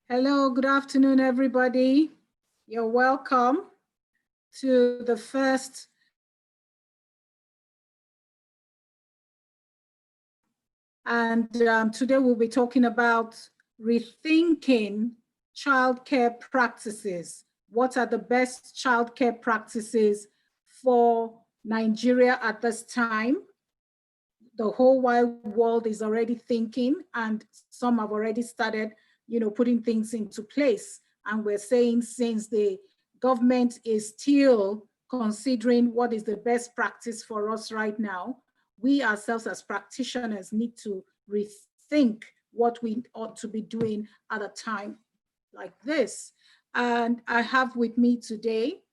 Hello, good afternoon, everybody. You're welcome to the first and today we'll be talking about rethinking childcare practices. What are the best childcare practices for Nigeria at this time? The whole wide world is already thinking, and some have already started, putting things into place. And we're saying, since the government is still considering what is the best practice for us right now, we ourselves as practitioners need to rethink what we ought to be doing at a time like this. And I have with me today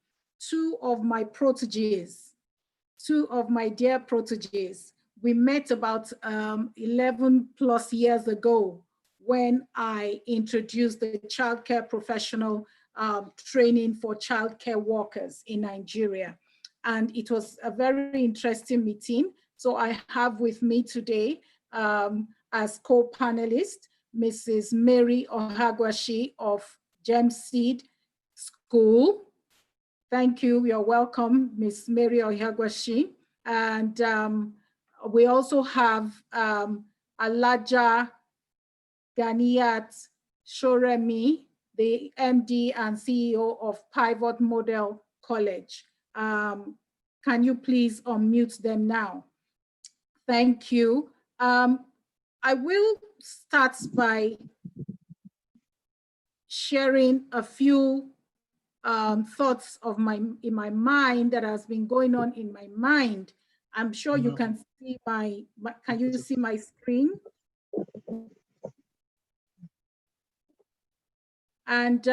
two of my proteges, two of my dear proteges. We met about 11 plus years ago when I introduced the childcare professional training for childcare workers in Nigeria. And it was a very interesting meeting. So I have with me today as co-panelist, Mrs. Mary Ohagwashi of Gemseed School. Thank you. You're welcome, Ms. Mary Ohagwashi. And we also have Alaja Ganiat Shoremi, the MD and CEO of Pivot Model College. Can you please unmute them now? Thank you. I will start by sharing a few thoughts in my mind that has been going on in my mind. I'm sure you can see can you see my screen? And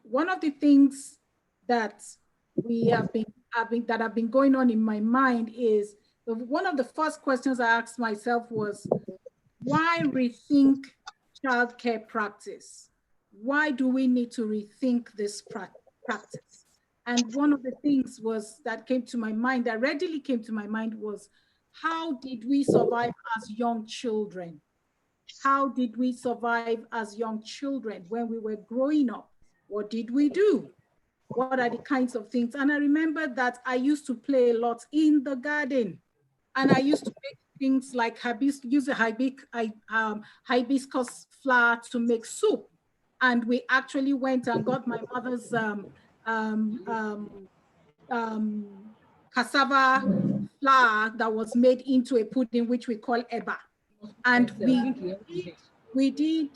one of the things that have been going on in my mind is, one of the first questions I asked myself was, why rethink childcare practice? Why do we need to rethink this practice? And one of the things that readily came to my mind was, how did we survive as young children? How did we survive as young children when we were growing up? What did we do? What are the kinds of things? And I remember that I used to play a lot in the garden, and I used to make things like use a hibiscus flower to make soup. And we actually went and got my mother's cassava flour that was made into a pudding, which we call eba. And we did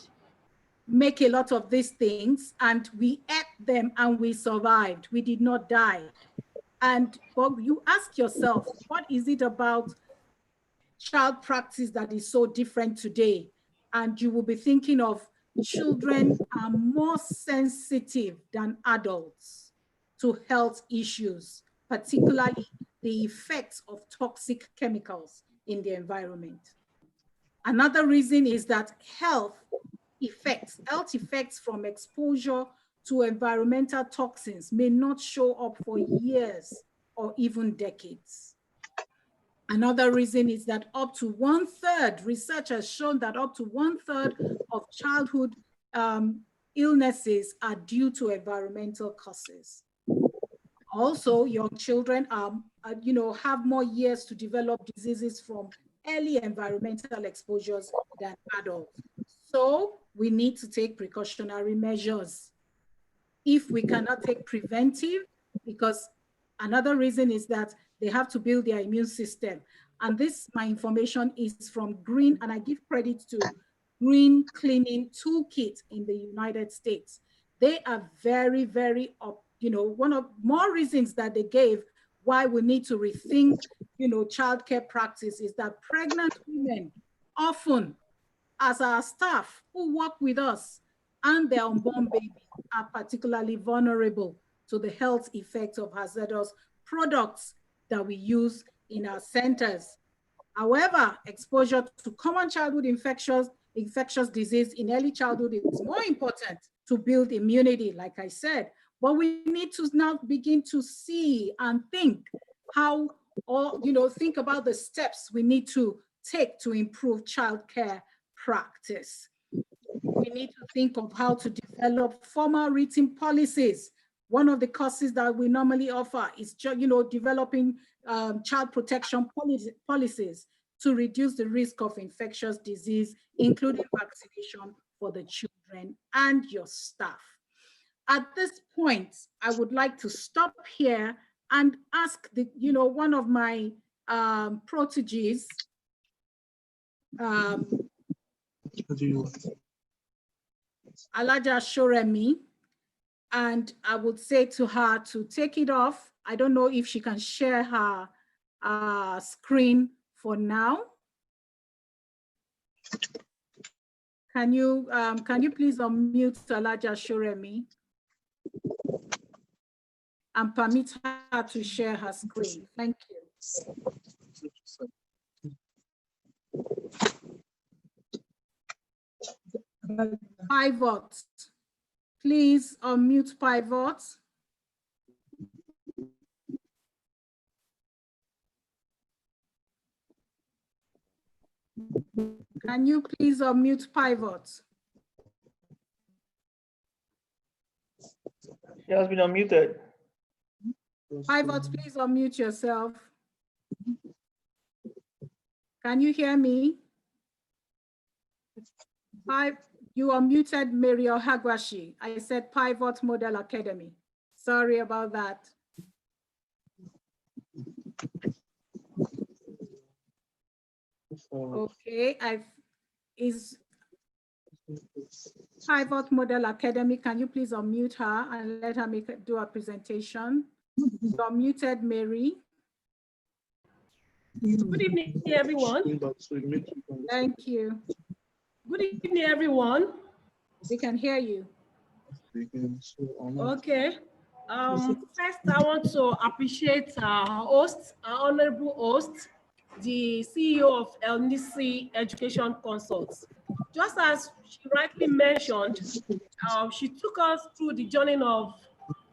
make a lot of these things, and we ate them and we survived. We did not die. But you ask yourself, what is it about child practice that is so different today? And you will be thinking of, children are more sensitive than adults to health issues, particularly the effects of toxic chemicals in the environment. Another reason is that health effects from exposure to environmental toxins may not show up for years or even decades. Another reason is that up to 1/3, research has shown that up to 1/3 of childhood illnesses are due to environmental causes. Also, young children have more years to develop diseases from early environmental exposures than adults. So we need to take precautionary measures. If we cannot take preventive, because another reason is that they have to build their immune system. And my information is from Green, and I give credit to Green Cleaning Toolkit in the United States. They are very, very one of more reasons that they gave why we need to rethink, childcare practice is that pregnant women often, as our staff who work with us, and their unborn babies are particularly vulnerable to the health effects of hazardous products that we use in our centers. However, exposure to common childhood infectious disease in early childhood is more important to build immunity, like I said. But we need to now begin to see and think think about the steps we need to take to improve childcare practice. We need to think of how to develop formal written policies. One of the courses that we normally offer is, developing child protection policies to reduce the risk of infectious disease, including vaccination for the children and your staff. At this point, I would like to stop here and ask one of my proteges, Alaja Shoremi, and I would say to her to take it off. I don't know if she can share her screen for now. Can you please unmute Alaja Shoremi and permit her to share her screen? Thank you. Pivot. Please unmute Pivot. Can you please unmute Pivot? She has been unmuted. Pivot, please unmute yourself. Can you hear me? You unmuted Muriel Hagwashi. I said Pivot Model Academy. Sorry about that. Okay, is Pivot Model Academy. Can you please unmute her and let her do a presentation? You're unmuted, Mary. Good evening, everyone. Thank you. Good evening, everyone. We can hear you. Okay. First, I want to appreciate our host, our honorable host, the CEO of LNC Education Consults. Just as she rightly mentioned, she took us through the journey of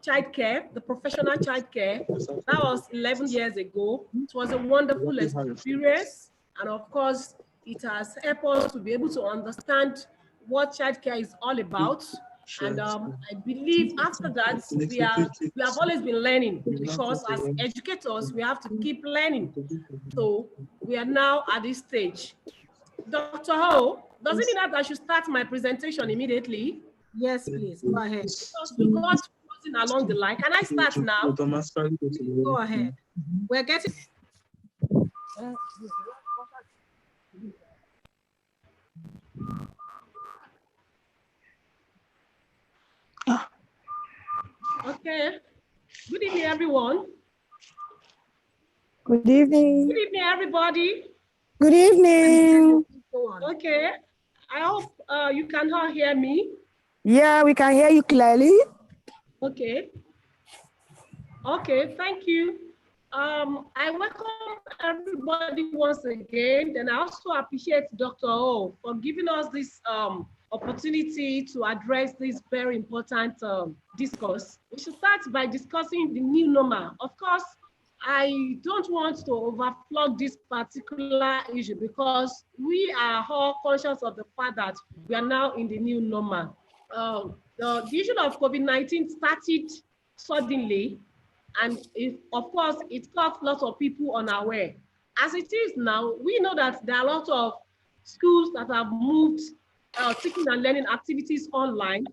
childcare, the professional childcare. That was 11 years ago. It was a wonderful experience. And of course, it has helped us to be able to understand what childcare is all about. And I believe after that, we have always been learning, because as educators, we have to keep learning. So we are now at this stage. Dr. Ho, does it mean that I should start my presentation immediately? Yes, please, go ahead. Because we got closing along the line. Can I start now? Go ahead. We're getting... Okay. Good evening, everyone. Good evening. Good evening, everybody. Good evening. Okay. I hope you can all hear me. Yeah, we can hear you clearly. Okay. Okay, thank you. I welcome everybody once again, and I also appreciate Dr. O for giving us this opportunity to address this very important discourse. We should start by discussing the new normal. Of course, I don't want to overflog this particular issue, because we are all conscious of the fact that we are now in the new normal. The issue of COVID-19 started suddenly, and of course, it caught lots of people unaware. As it is now, we know that there are a lot of schools that have moved teaching and learning activities online,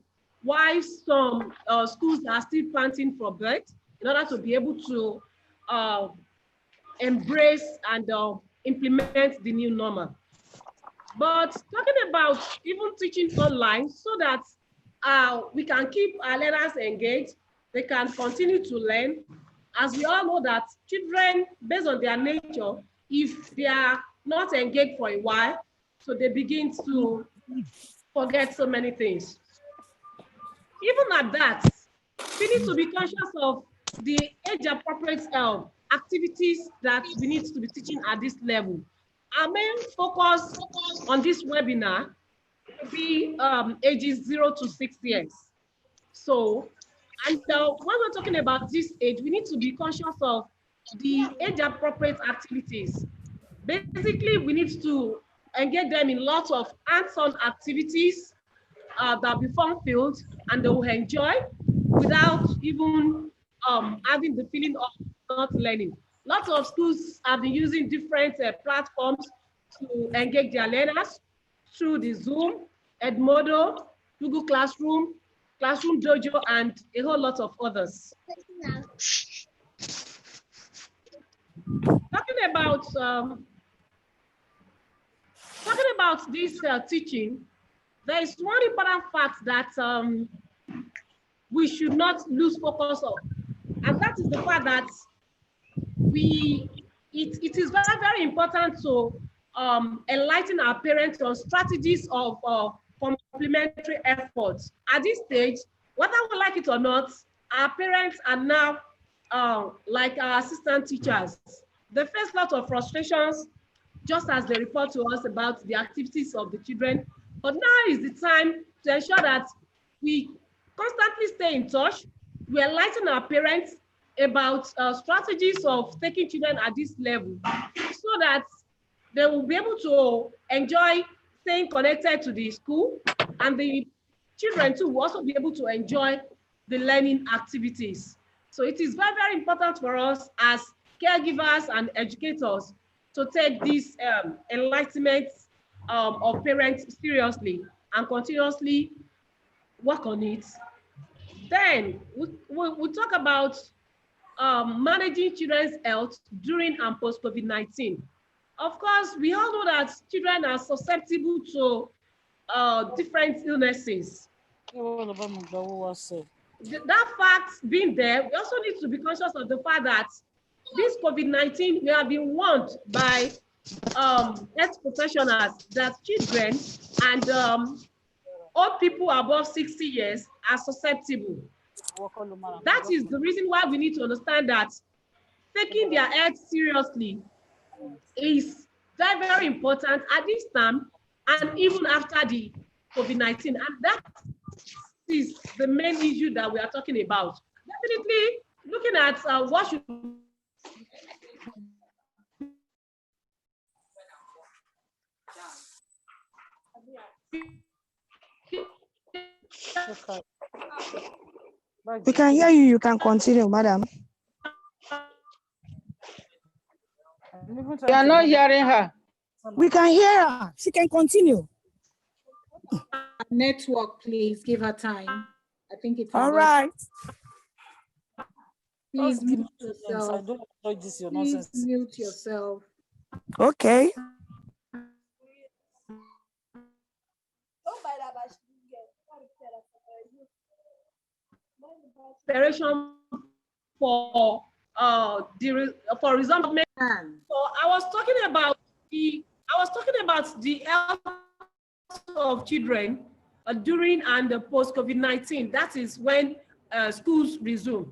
while some schools are still planting for birth in order to be able to embrace and implement the new normal. But talking about even teaching online, so that we can keep our learners engaged, they can continue to learn. As we all know that children, based on their nature, if they are not engaged for a while, so they begin to forget so many things. Even at that, we need to be conscious of the age-appropriate activities that we need to be teaching at this level. Our main focus on this webinar will be ages 0 to 6 years. So, and when we're talking about this age, we need to be conscious of the age-appropriate activities. Basically, we need to engage them in lots of hands-on activities, that'll be fun-filled and they will enjoy without even having the feeling of not learning. Lots of schools have been using different platforms to engage their learners through the Zoom, Edmodo, Google Classroom, Classroom Dojo, and a whole lot of others. Talking about this teaching, there is one important fact that we should not lose focus on, and that is the fact that it is very, very important to enlighten our parents on strategies of complementary efforts. At this stage, whether we like it or not, our parents are now like our assistant teachers. They face a lot of frustrations just as they report to us about the activities of the children. But now is the time to ensure that we constantly stay in touch. We enlighten our parents about strategies of taking children at this level so that they will be able to enjoy staying connected to the school, and the children too will also be able to enjoy the learning activities. So it is very, very important for us as caregivers and educators to take this enlightenment of parents seriously and continuously work on it. Then we'll talk about managing children's health during and post COVID-19. Of course, we all know that children are susceptible to different illnesses. That fact being there, we also need to be conscious of the fact that this COVID-19, we have been warned by health professionals that children and old people above 60 years are susceptible. That is the reason why we need to understand that taking their health seriously is very, very important at this time and even after the COVID-19. And that is the main issue that we are talking about. Definitely looking at what should We can hear you. You can continue, madam. You are not hearing her. We can hear her. She can continue. Network, please give her time. I think it's all right. Please mute yourself. I don't enjoy this, your Please nonsense. mute yourself. Okay. Preparation for resumption. So I was talking about the health of children during and post COVID-19. That is when schools resume.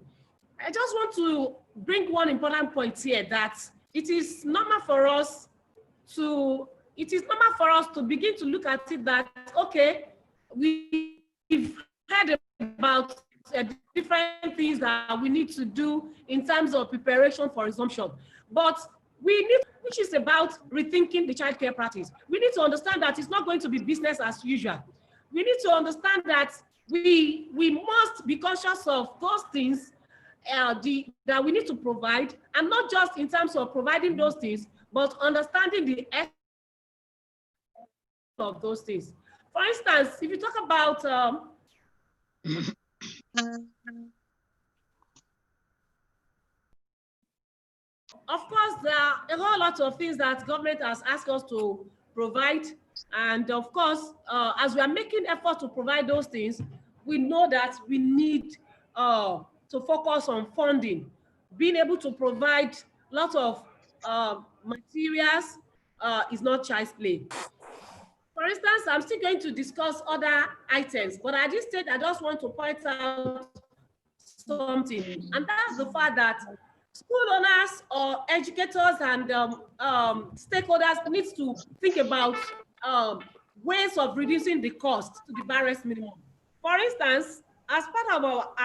I just want to bring one important point here, that it is normal for us to begin to look at it that, okay, we've heard about different things that we need to do in terms of preparation for resumption. But we need, which is about rethinking the childcare practice. We need to understand that it's not going to be business as usual. We need to understand that we must be conscious of those things that we need to provide, and not just in terms of providing those things, but understanding the effect of those things. For instance, if you talk about of course, there are a whole lot of things that government has asked us to provide. And of course, as we are making effort to provide those things, we know that we need to focus on funding, being able to provide a lot of materials is not child's play. For instance, I'm still going to discuss other items, but at this stage, I just want to point out something, and that's the fact that school owners or educators and stakeholders need to think about ways of reducing the cost to the barest minimum. For instance, as part of our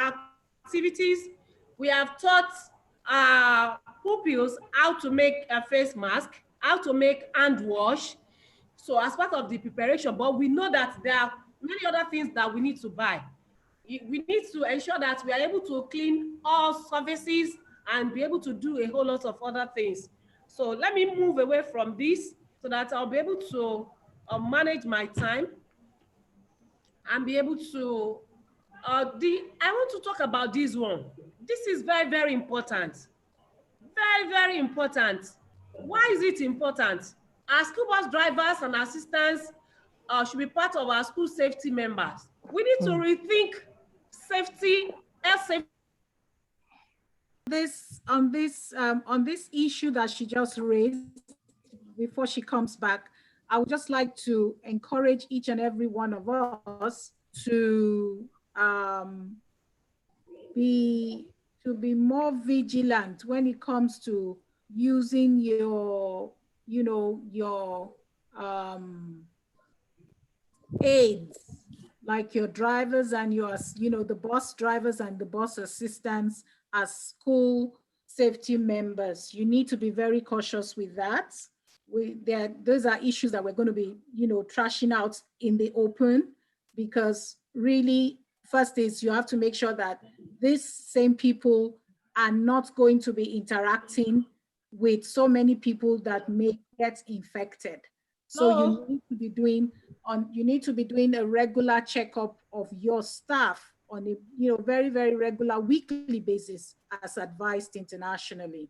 activities, we have taught pupils how to make a face mask, how to make hand wash. So as part of the preparation, but we know that there are many other things that we need to buy. We need to ensure that we are able to clean all surfaces and be able to do a whole lot of other things. So let me move away from this so that I'll be able to manage my time and be able to, I want to talk about this one. This is very, very important. Very, very important. Why is it important? Our school bus drivers and assistants should be part of our school safety members. We need to rethink safety, health safety. On this issue that she just raised, before she comes back, I would just like to encourage each and every one of us to be more vigilant when it comes to using your, your aids, like your drivers and your, the bus drivers and the bus assistants as school safety members. You need to be very cautious with that. Those are issues that we're going to be, trashing out in the open, because really, first is you have to make sure that these same people are not going to be interacting with so many people that may get infected. So you need to be doing a regular checkup of your staff on a very, very regular weekly basis as advised internationally.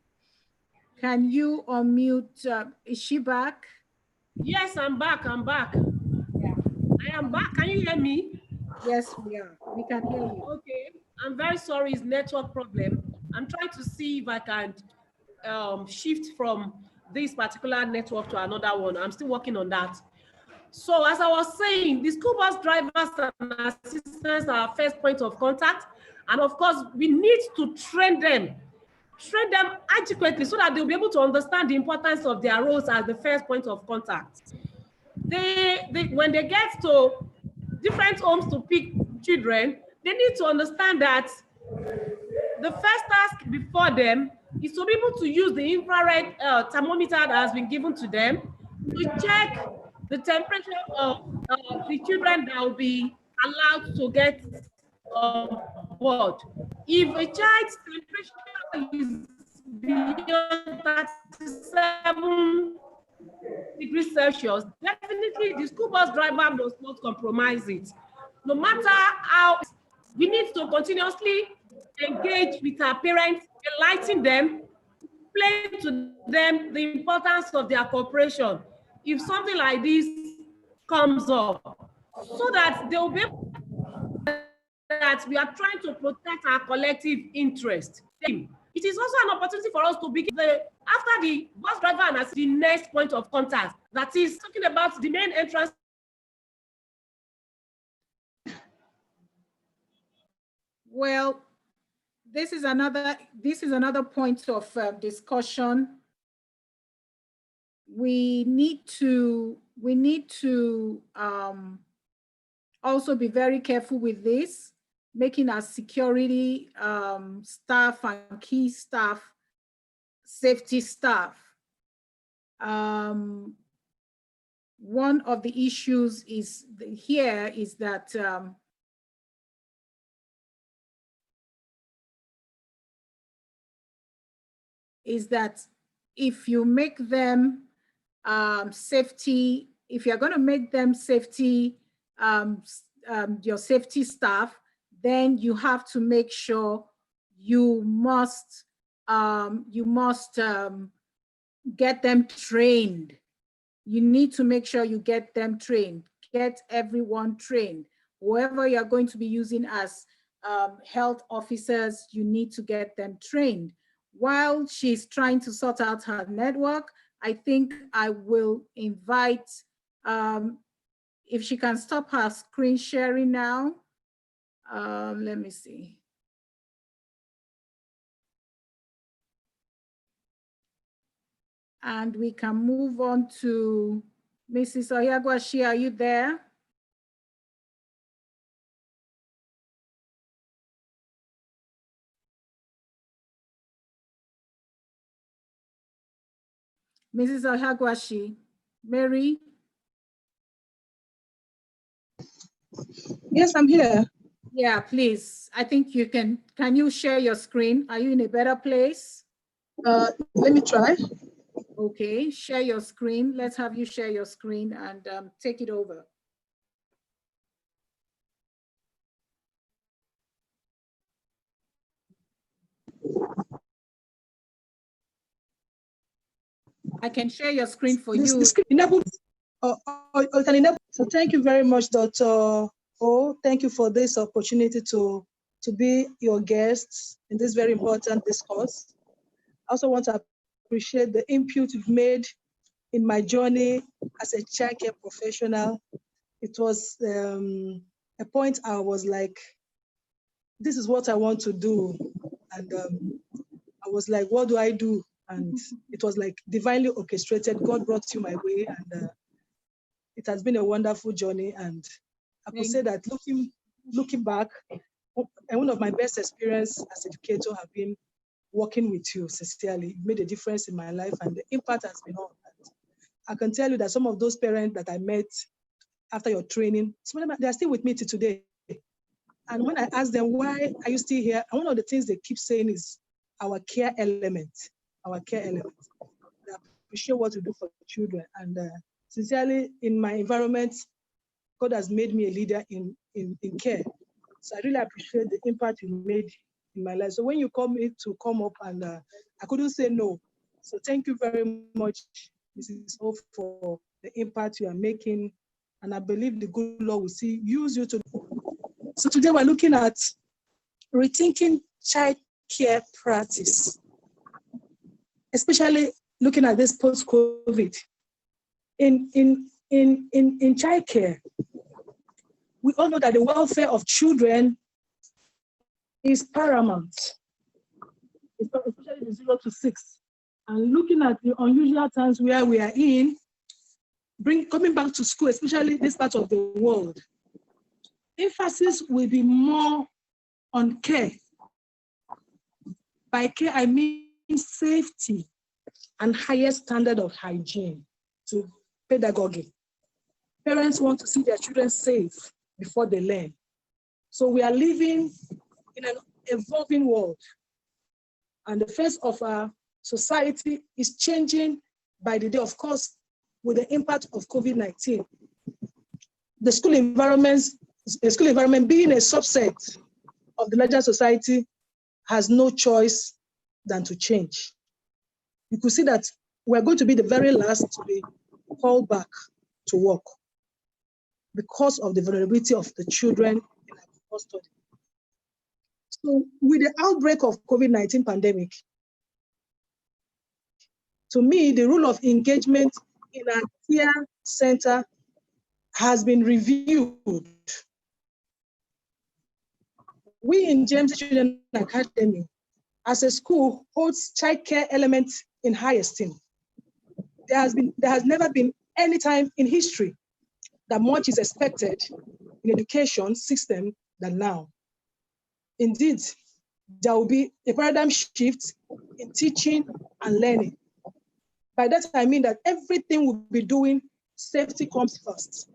Can you unmute? Is she back? Yes, I'm back. Yeah. I am back. Can you hear me? Yes, we are. We can hear you. Okay. I'm very sorry, it's network problem. I'm trying to see if I can shift from this particular network to another one. I'm still working on that. So as I was saying, the school bus drivers and assistants are our first point of contact. And of course, we need to train them adequately so that they'll be able to understand the importance of their roles as the first point of contact. When they get to different homes to pick children, they need to understand that the first task before them is to be able to use the infrared thermometer that has been given to them to check the temperature of the children that will be allowed to get on board. If a child's temperature is beyond 37 degrees Celsius, definitely the school bus driver must not compromise it. No matter how, we need to continuously engage with our parents, enlighten them, explain to them the importance of their cooperation if something like this comes up, so that they will be able that we are trying to protect our collective interest. It is also an opportunity for us to begin after the bus driver and as the next point of contact, that is talking about the main entrance. Well, this is another point of discussion. We need to also be very careful with this, making our security staff and key staff safety staff. One of the issues is that if you make them safety, if you're going to make them safety, your safety staff, then you have to make sure you must get them trained. You need to make sure you get them trained, get everyone trained. Whoever you're going to be using as health officers, you need to get them trained. While she's trying to sort out her network, I think I will invite, if she can stop her screen sharing now. Let me see. And we can move on to Mrs. Oyagwashi. Are you there? Mrs. Oyagwashi, Mary? Yes, I'm here. Yeah, please. I think you can you share your screen? Are you in a better place? Let me try. Okay, share your screen. Let's have you share your screen and take it over. I can share your screen for you. Enable, can enable. So thank you very much, Dr. O. Thank you for this opportunity to be your guests in this very important discourse. I also want to appreciate the input you've made in my journey as a childcare professional. It was a point I was like, this is what I want to do. And I was like, what do I do? And it was like divinely orchestrated. God brought you my way, and it has been a wonderful journey. And I could say that looking back, and one of my best experiences as educator have been working with you sincerely. It made a difference in my life, and the impact has been on that. I can tell you that some of those parents that I met after your training, some of them, they are still with me till today. And when I ask them, why are you still here? And one of the things they keep saying is our care element, our care element. I appreciate what you do for children. And sincerely, in my environment, God has made me a leader in care. So I really appreciate the impact you made in my life. So when you called me to come up, and I couldn't say no. So thank you very much, Mrs. O, for the impact you are making. And I believe the good Lord will use you to. So today we're looking at rethinking child care practice, especially looking at this post-COVID. In child care, we all know that the welfare of children is paramount, especially the 0 to 6. And looking at the unusual times where we are in, coming back to school, especially this part of the world, emphasis will be more on care. By care, I mean safety and highest standard of hygiene to pedagogy. Parents want to see their children safe before they learn. So we are living in an evolving world, and the face of our society is changing by the day, of course, with the impact of COVID-19. The school environment being a subset of the larger society has no choice than to change. You could see that we're going to be the very last to be called back to work because of the vulnerability of the children in our custody. So with the outbreak of COVID-19 pandemic, to me, the role of engagement in our care center has been reviewed. We in James Children Academy, as a school, holds child care elements in high esteem. There has never been any time in history that much is expected in education system than now. Indeed, there will be a paradigm shift in teaching and learning. By that, I mean that everything we'll be doing, safety comes first.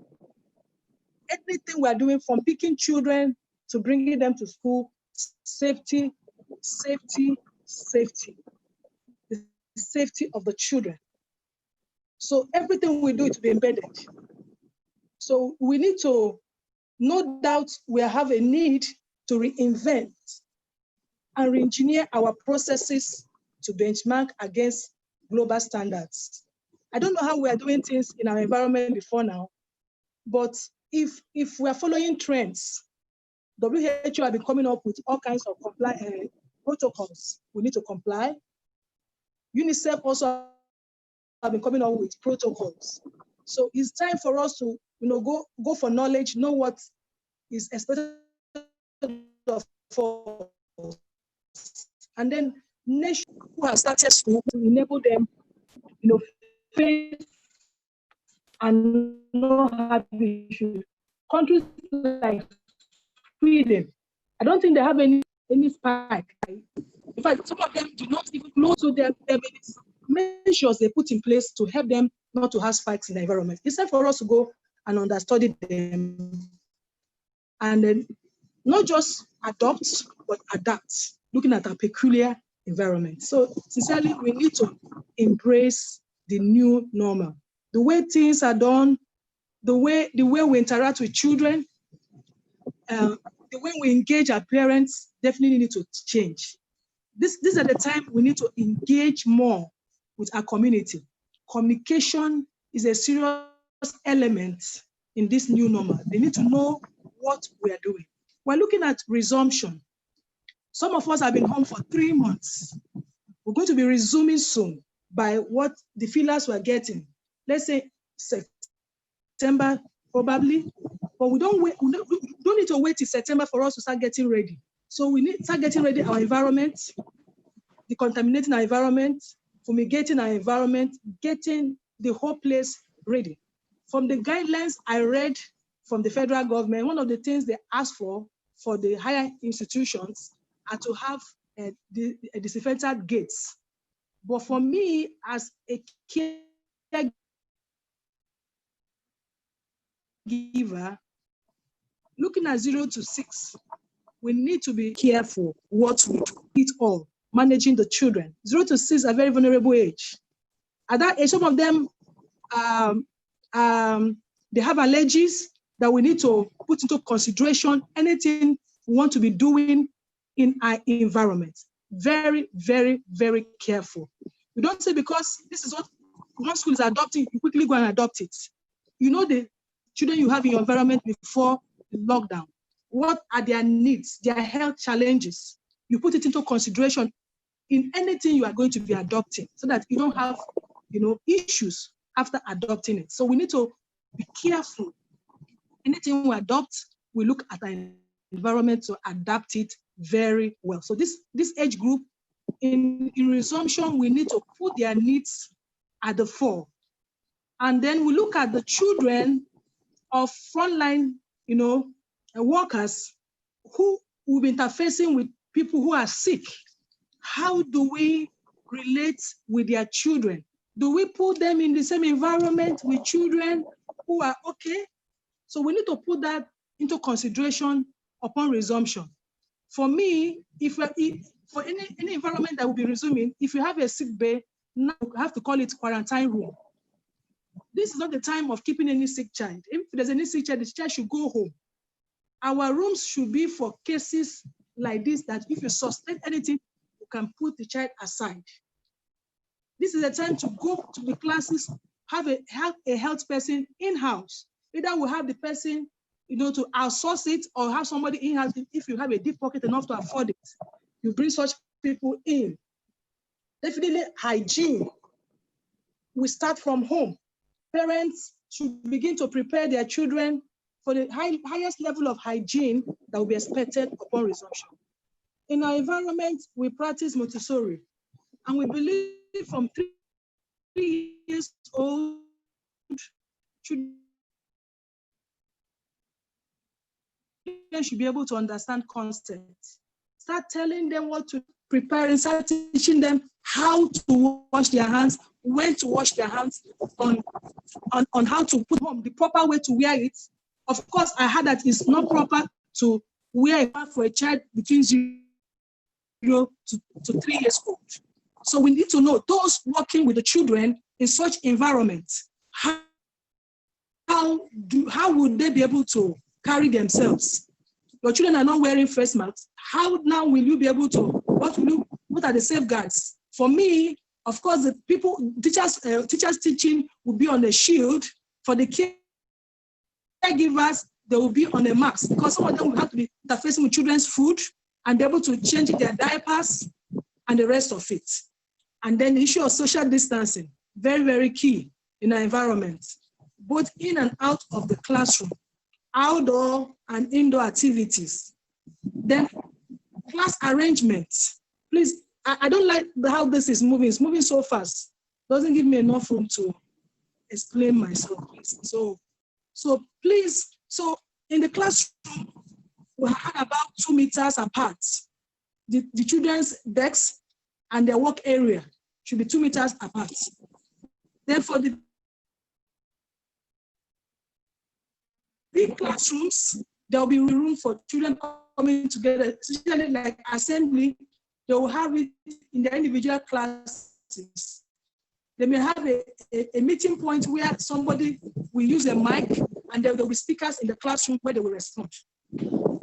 Everything we are doing, from picking children to bringing them to school, safety, safety, safety. The safety of the children. So everything we do is to be embedded. So we need to, no doubt, we have a need to reinvent and re-engineer our processes to benchmark against global standards. I don't know how we are doing things in our environment before now, but if we are following trends, WHO have been coming up with all kinds of protocols we need to comply. UNICEF also have been coming up with protocols. So it's time for us to go for knowledge, know what is expected of us. And then nations who have started school to enable them, face and know how they should. Countries like Sweden, I don't think they have any spike. In fact, some of them do not even know. So there are measures they put in place to help them not to have spikes in the environment. It's time for us to go and understudy them. and then not just adopt, but adapt, looking at our peculiar environment. So sincerely, we need to embrace the new normal. The way things are done, the way we interact with children, the way we engage our parents definitely need to change. This is the time we need to engage more with our community. Communication is a serious element in this new normal. They need to know what we are doing. We're looking at resumption. Some of us have been home for 3 months. We're going to be resuming soon by what the feelers were getting. Let's say September, probably. But we don't need to wait till September for us to start getting ready. So we need to start getting ready our environment, decontaminating our environment, fumigating our environment, getting the whole place ready. From the guidelines I read from the federal government, one of the things they ask for the higher institutions are to have disinfectant gates. But for me, as a caregiver, looking at 0 to 6, we need to be careful what we do it all, managing the children. 0 to 6 are a very vulnerable age. At that age, some of them, they have allergies that we need to put into consideration. Anything we want to be doing in our environment. Very, very, very careful. We don't say because this is what one school is adopting, you quickly go and adopt it. You know the children you have in your environment before the lockdown. What are their needs, their health challenges? You put it into consideration in anything you are going to be adopting so that you don't have, issues after adopting it. So we need to be careful. Anything we adopt, we look at our environment to adapt it very well. So this age group, in resumption, we need to put their needs at the fore. And then we look at the children of frontline, workers who will be interfacing with people who are sick. How do we relate with their children? Do we put them in the same environment with children who are okay? So we need to put that into consideration upon resumption. For me, for any environment that will be resuming, if you have a sick bay, now you have to call it quarantine room. This is not the time of keeping any sick child. If there's any sick child, the child should go home. Our rooms should be for cases like this, that if you suspect anything, you can put the child aside. This is the time to go to the classes, have a health person in-house. Either we have the person, to outsource it, or have somebody in-house if you have a deep pocket enough to afford it. You bring such people in. Definitely hygiene. We start from home. Parents should begin to prepare their children for the highest level of hygiene that will be expected upon resumption. In our environment, we practice Montessori, and we believe from 3 years old, children should be able to understand concepts. Start telling them what to prepare and start teaching them how to wash their hands, when to wash their hands, on how to put home, the proper way to wear it. Of course, I heard that it's not proper to wear it for a child between 0 to 3 years old. So we need to know those working with the children in such environments, how would they be able to carry themselves? Your children are not wearing face masks. How now will you be able to, what are the safeguards? For me, of course, the teachers teaching will be on a shield. For the caregivers, they will be on a mask, because some of them will have to be interfacing with children's food and be able to change their diapers and the rest of it. And then the issue of social distancing, very, very key in our environment, both in and out of the classroom, outdoor and indoor activities. Then class arrangements. Please, I don't like how this is moving. It's moving so fast. Doesn't give me enough room to explain myself, please. So please, so in the classroom, we had about 2 meters apart. The children's desks and their work area should be 2 meters apart. Then for the big classrooms, there will be room for children coming together, especially like assembly. They will have it in their individual classes. They may have a meeting point where somebody will use a mic and there will be speakers in the classroom where they will respond.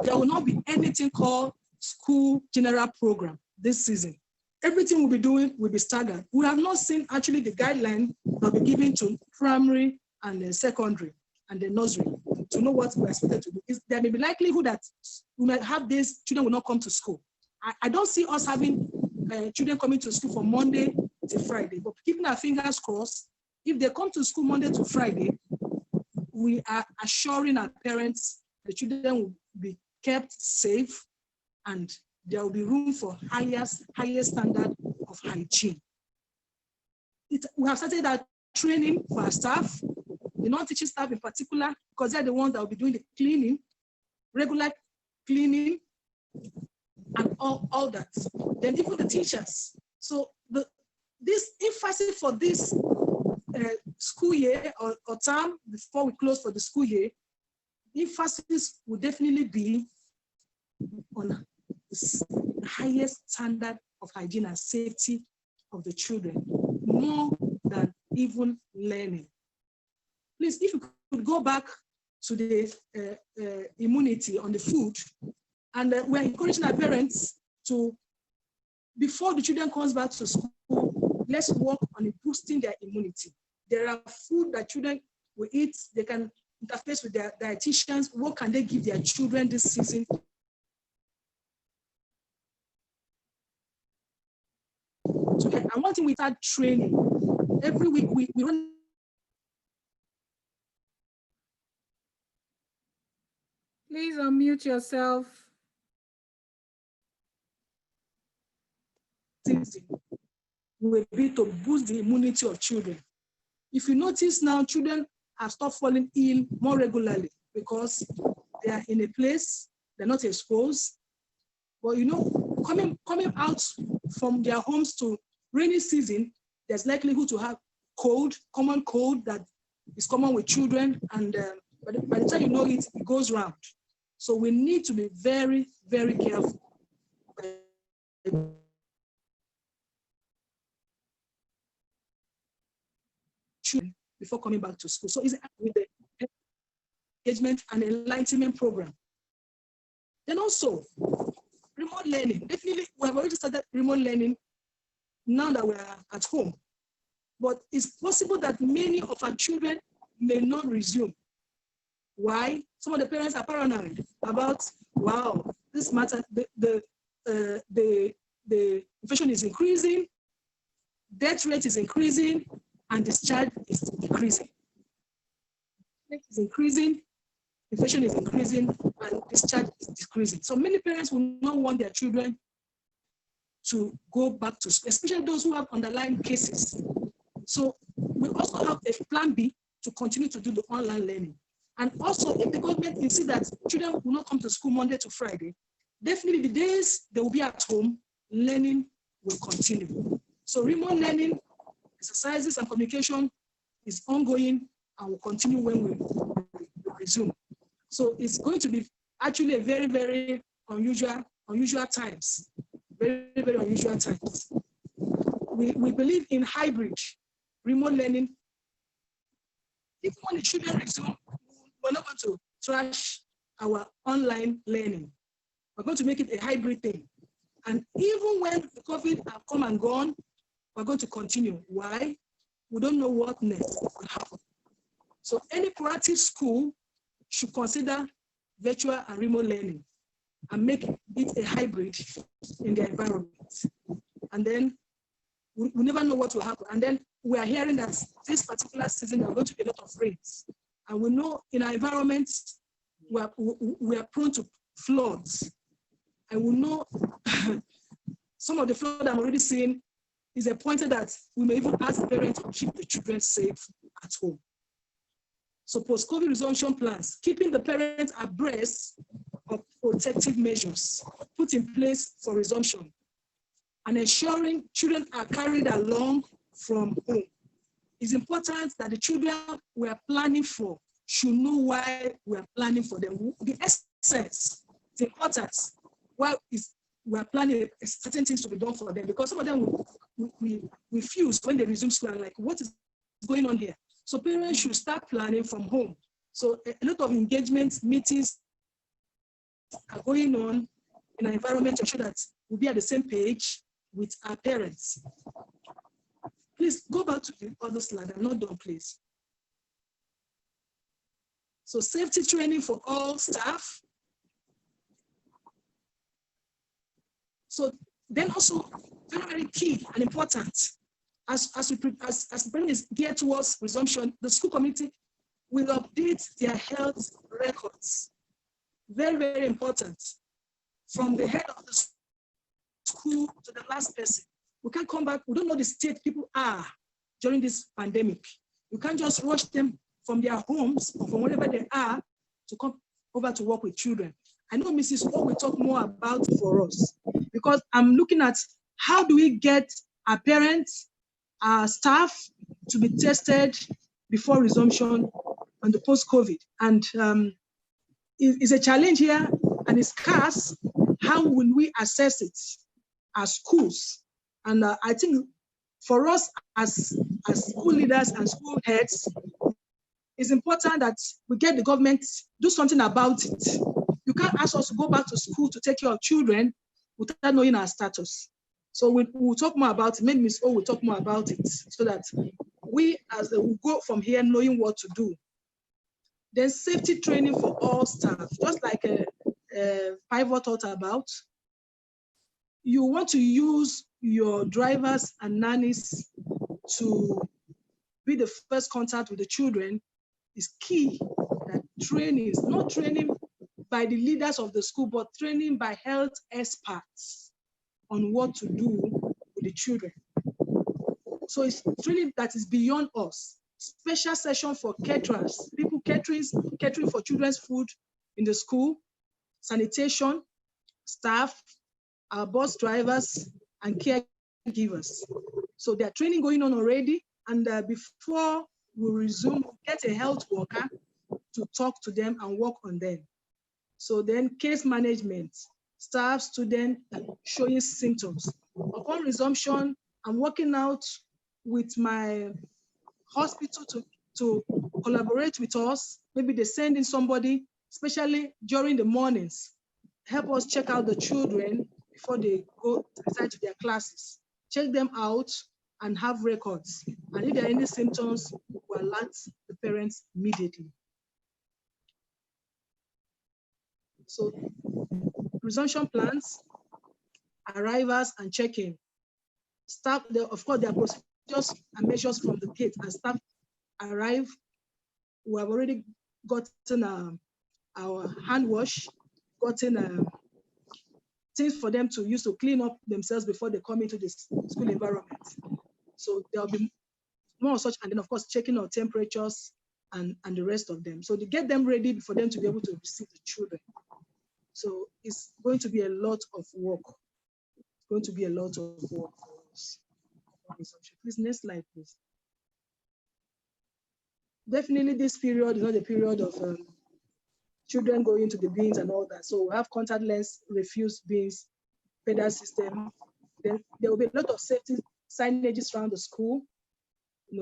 There will not be anything called school general program this season. Everything we'll be doing will be staggered. We have not seen actually the guideline that will be given to primary and the secondary and the nursery to know what we're expected to do. There may be likelihood that we might have days children will not come to school. I don't see us having children coming to school from Monday to Friday, but keeping our fingers crossed, if they come to school Monday to Friday, we are assuring our parents the children will be kept safe and there will be room for highest standard of hygiene. We have started our training for our staff, the non-teaching staff in particular, because they're the ones that will be doing the cleaning, regular cleaning, and all that. Then even the teachers. So this emphasis for this school year or term before we close for the school year, the emphasis will definitely be on the highest standard of hygiene and safety of the children, more than even learning. Please, if you could go back to the immunity on the food, and we're encouraging our parents to, before the children comes back to school, let's work on boosting their immunity. There are food that children will eat, they can interface with their dietitians. What can they give their children this season? And one thing we start training, every week we run. Please unmute yourself. Will be to boost the immunity of children. If you notice now, children have stopped falling ill more regularly because they are in a place, they're not exposed. But you know, coming out from their homes to rainy season, there's likelihood to have cold, common cold that is common with children, and by the time you know it, it goes round. So we need to be very, very careful. Before coming back to school. So it's with the engagement and enlightenment program. Then also, remote learning. Definitely, we have already started remote learning now that we are at home. But it's possible that many of our children may not resume. Why? Some of the parents are paranoid about, wow, this matter, the infection is increasing, death rate is increasing, and discharge is decreasing. It is increasing, infection is increasing, and discharge is decreasing. So many parents will not want their children to go back to school, especially those who have underlying cases. So we also have a plan B to continue to do the online learning. And also, if the government can see that children will not come to school Monday to Friday, definitely the days they will be at home, learning will continue. So remote learning, exercises and communication is ongoing and will continue when we resume. So it's going to be actually a very, very unusual times. Very, very unusual times. We believe in hybrid remote learning. Even when the children resume, we're not going to trash our online learning. We're going to make it a hybrid thing. And even when the COVID have come and gone, we're going to continue. Why? We don't know what next will happen. So any proactive school should consider virtual and remote learning and make it a hybrid in their environment. And then we never know what will happen. And then we are hearing that this particular season there are going to be a lot of rains. And we know in our environment, we are prone to floods. And we know some of the flood I'm already seeing is a pointer that we may even ask the parents to keep the children safe at home. So post-COVID resumption plans, keeping the parents abreast of protective measures put in place for resumption and ensuring children are carried along from home. It's important that the children we are planning for should know why we are planning for them. The sense, the importance, why we are planning certain things to be done for them, because some of them will refuse when they resume school and like, what is going on here? So parents should start planning from home. So a lot of engagements, meetings are going on in an environment to ensure that we'll be at the same page with our parents. Please go back to the other slide. I'm not done, please. So safety training for all staff. So then also very, very key and important as the plan is geared towards resumption, the school committee will update their health records. Very, very important. From the head of the school to the last person. We can't come back. We don't know the state people are during this pandemic. You can't just rush them from their homes or from wherever they are to come over to work with children. I know Mrs. O will talk more about for us, because I'm looking at how do we get our parents, our staff to be tested before resumption on the post-COVID. And it's a challenge here and it's scarce. How will we assess it as schools? And I think for us as school leaders and school heads, it's important that we get the government do something about it. You can't ask us to go back to school to take care of children without knowing our status. So we'll talk more about it. Maybe Ms. O will talk more about it so that we will go from here knowing what to do. Then safety training for all staff, just like Pivot talked about. You want to use your drivers and nannies to be the first contact with the children. Is key that training is not training by the leaders of the school, but training by health experts on what to do with the children. So it's training that is beyond us. Special session for caterers, people catering for children's food in the school, sanitation, staff, our bus drivers, and caregivers. So there are training going on already, and before we resume, we'll get a health worker to talk to them and work on them. So then case management, staff, student showing symptoms. Upon resumption, I'm working out with my hospital to collaborate with us. Maybe they send in somebody, especially during the mornings, help us check out the children before they go to their classes. Check them out and have records. And if there are any symptoms, we'll alert the parents immediately. So resumption plans, arrivals and check-in. Staff, of course, there are procedures and measures from the gate. As staff arrive, we have already gotten our hand wash, gotten things for them to use to clean up themselves before they come into the school environment. So there'll be more such, and then of course checking on temperatures and the rest of them. So to get them ready for them to be able to receive the children. So it's going to be a lot of work. It's going to be a lot of work for us. Please, next slide, please. Definitely this period is not a period of children going to the bins and all that. So we have contactless refuse bins, pedal system. Then there will be a lot of safety signages around the school,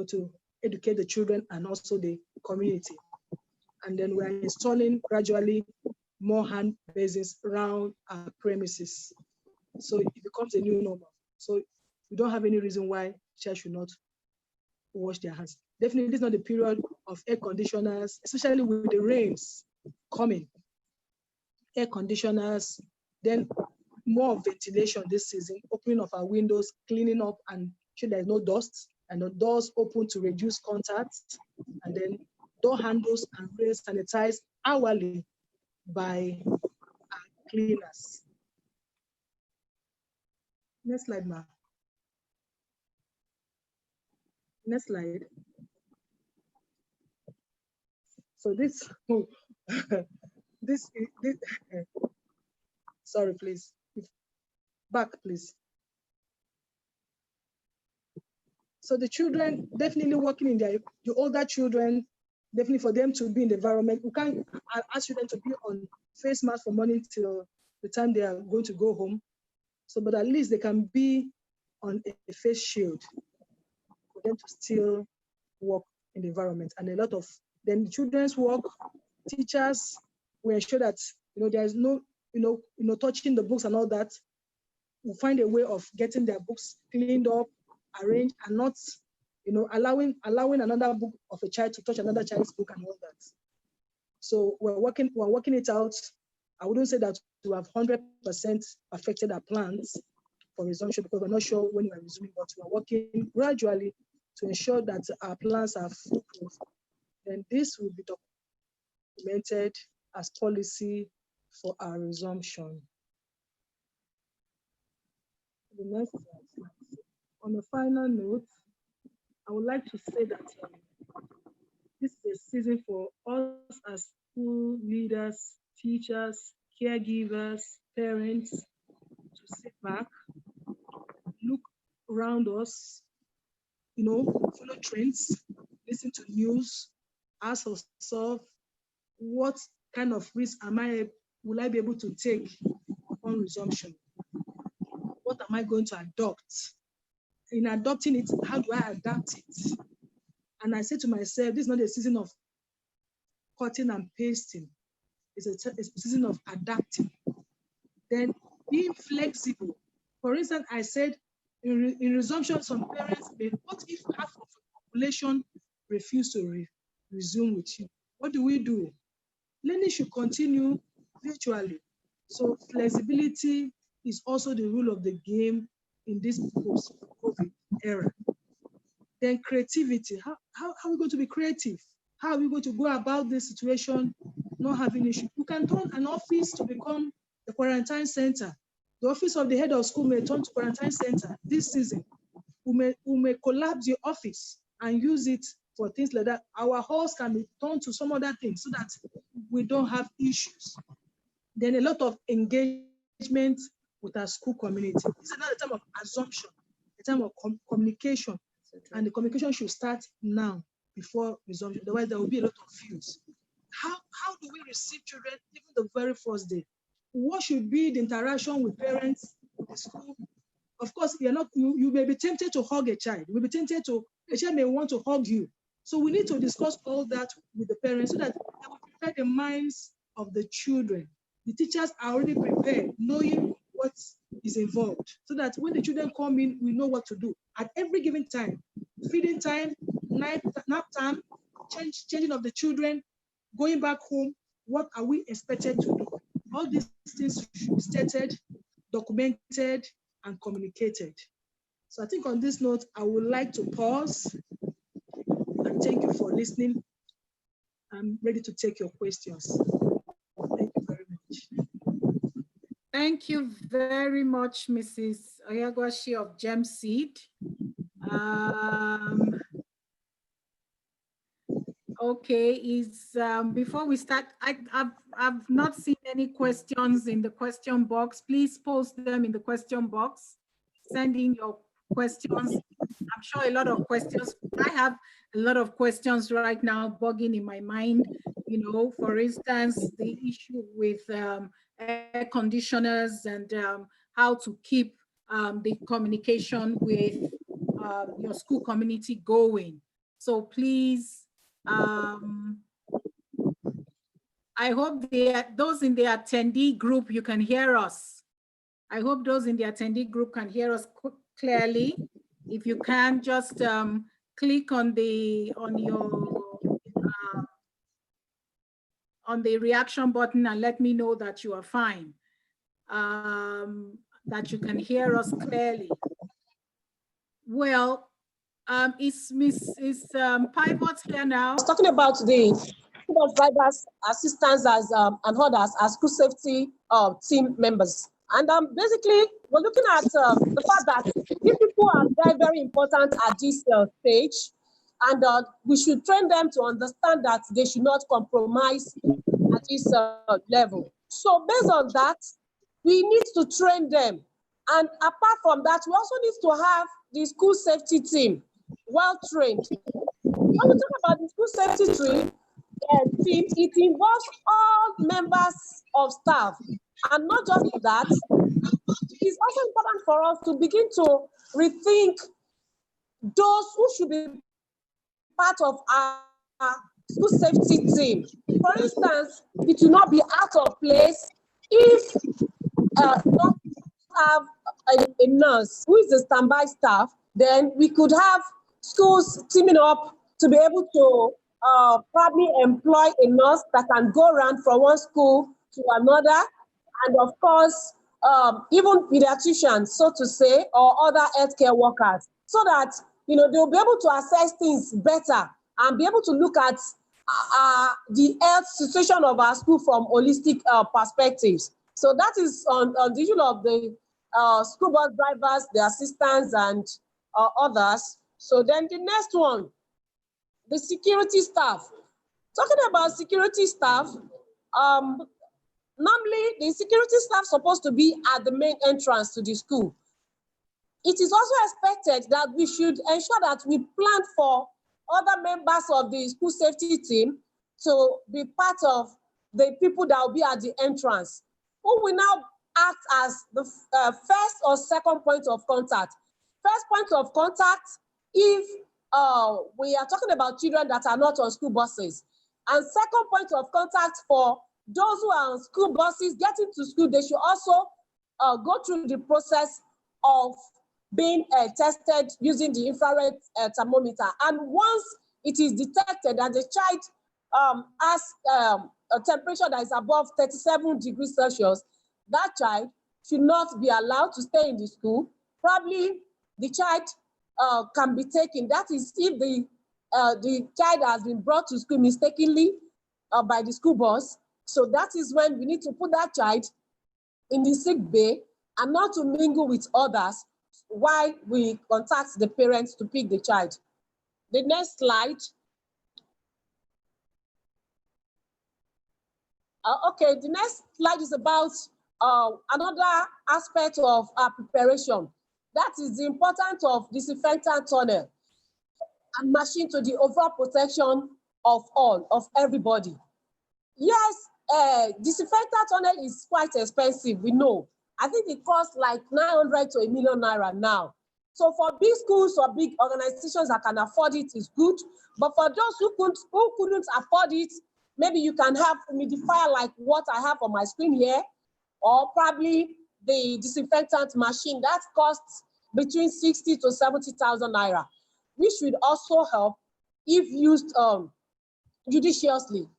to educate the children and also the community. And then we're installing gradually more hand basins around our premises. So it becomes a new normal. So we don't have any reason why children should not wash their hands. Definitely, this is not the period of air conditioners, especially with the rains coming. Air conditioners, then more ventilation this season, opening of our windows, cleaning up and sure there's no dust, and the doors open to reduce contact, and then door handles and rails sanitized hourly by our cleaners. Next slide, ma'am. Next slide. So this, this, sorry, please. Back, please. So the children definitely working in the older children, definitely for them to be in the environment. We can't ask them to be on face mask from morning till the time they are going to go home. So, but at least they can be on a face shield for them to still work in the environment. And a lot of then the children's work, teachers will ensure that there is no touching the books and all that. We'll find a way of getting their books cleaned up, arranged, and not allowing another book of a child to touch another child's book and all that. So we're working it out. I wouldn't say that we have 100% affected our plans for resumption because we're not sure when we are resuming, but we're working gradually to ensure that our plans are foolproof. Then this will be documented as policy for our resumption. The next slide. On a final note, I would like to say that this is a season for us as school leaders, teachers, caregivers, parents to sit back, look around us, follow trends, listen to news, ask ourselves, what kind of risk will I be able to take upon resumption? What am I going to adopt? In adopting it, how do I adapt it? And I say to myself, this is not a season of cutting and pasting. It's a season of adapting. Then being flexible. For instance, I said in resumption, some parents may, what if half of the population refuse to resume with you? What do? Learning should continue virtually. So flexibility is also the rule of the game in this post-COVID era. Then creativity. How are we going to be creative? How are we going to go about this situation, not having issues? We can turn an office to become a quarantine center. The office of the head of school may turn to quarantine center this season. We may collapse the office and use it for things like that. Our halls can be turned to some other things so that we don't have issues. Then a lot of engagement with our school community. It's another time of assumption, a time of communication. And the communication should start now before resumption. Otherwise, there will be a lot of views. How do we receive children even the very first day? What should be the interaction with parents in the school? Of course, you may be tempted to hug a child. You may be tempted a child may want to hug you. So we need to discuss all that with the parents so that they will prepare the minds of the children. The teachers are already prepared, knowing what is involved, so that when the children come in, we know what to do at every given time. Feeding time, nap time, changing of the children, going back home, what are we expected to do? All these things should be stated, documented, and communicated. So I think on this note, I would like to pause and thank you for listening. I'm ready to take your questions. Thank you very much. Thank you very much, Mrs. Oyagwashi of GemSeed. Okay, before we start, I've not seen any questions in the question box. Please post them in the question box. Send in your questions. I'm sure a lot of questions. I have a lot of questions right now bugging in my mind. For instance, the issue with air conditioners and how to keep the communication with your school community going. So please, I hope those in the attendee group, you can hear us. I hope those in the attendee group can hear us clearly. If you can, just click on the reaction button and let me know that you are fine, that you can hear us clearly. Well, is Pivot here now? I was talking about the drivers, assistants and others as school safety team members. And basically, we're looking at the fact that these people are very, very important at this stage. And we should train them to understand that they should not compromise at this level. So based on that, we need to train them. And apart from that, we also need to have the school safety team well trained. we talk about the school safety team, it involves all members of staff. And not just that, it's also important for us to begin to rethink those who should be part of our school safety team. For instance, it will not be out of place if not have a nurse who is the standby staff. Then we could have schools teaming up to be able to probably employ a nurse that can go around from one school to another, and of course, even pediatricians, so to say, or other healthcare workers, so that they'll be able to assess things better and be able to look at the health situation of our school from holistic perspectives. So that is on the issue of the school bus drivers, the assistants, and others. So then the next one, the security staff. Talking about security staff, normally the security staff supposed to be at the main entrance to the school. It is also expected that we should ensure that we plan for other members of the school safety team to be part of the people that will be at the entrance, who will now act as the first or second point of contact. First point of contact if we are talking about children that are not on school buses. And second point of contact for those who are on school buses getting to school, they should also go through the process of being tested using the infrared thermometer. And once it is detected that the child has a temperature that is above 37 degrees Celsius, that child should not be allowed to stay in the school. Probably the child can be taken. That is if the child has been brought to school mistakenly by the school bus. So that is when we need to put that child in the sick bay and not to mingle with others while we contact the parents to pick the child. The next slide. Okay, the next slide is about another aspect of our preparation. That is the importance of disinfectant tunnel and machine to the overall protection of everybody. Yes, disinfectant tunnel is quite expensive, we know. I think it costs like 900 to 1 million naira now. So for big schools or big organizations that can afford it is good. But for those who couldn't afford it, maybe you can have a humidifier like what I have on my screen here, or probably the disinfectant machine that costs between 60 to 70,000 naira, which should also help if used judiciously.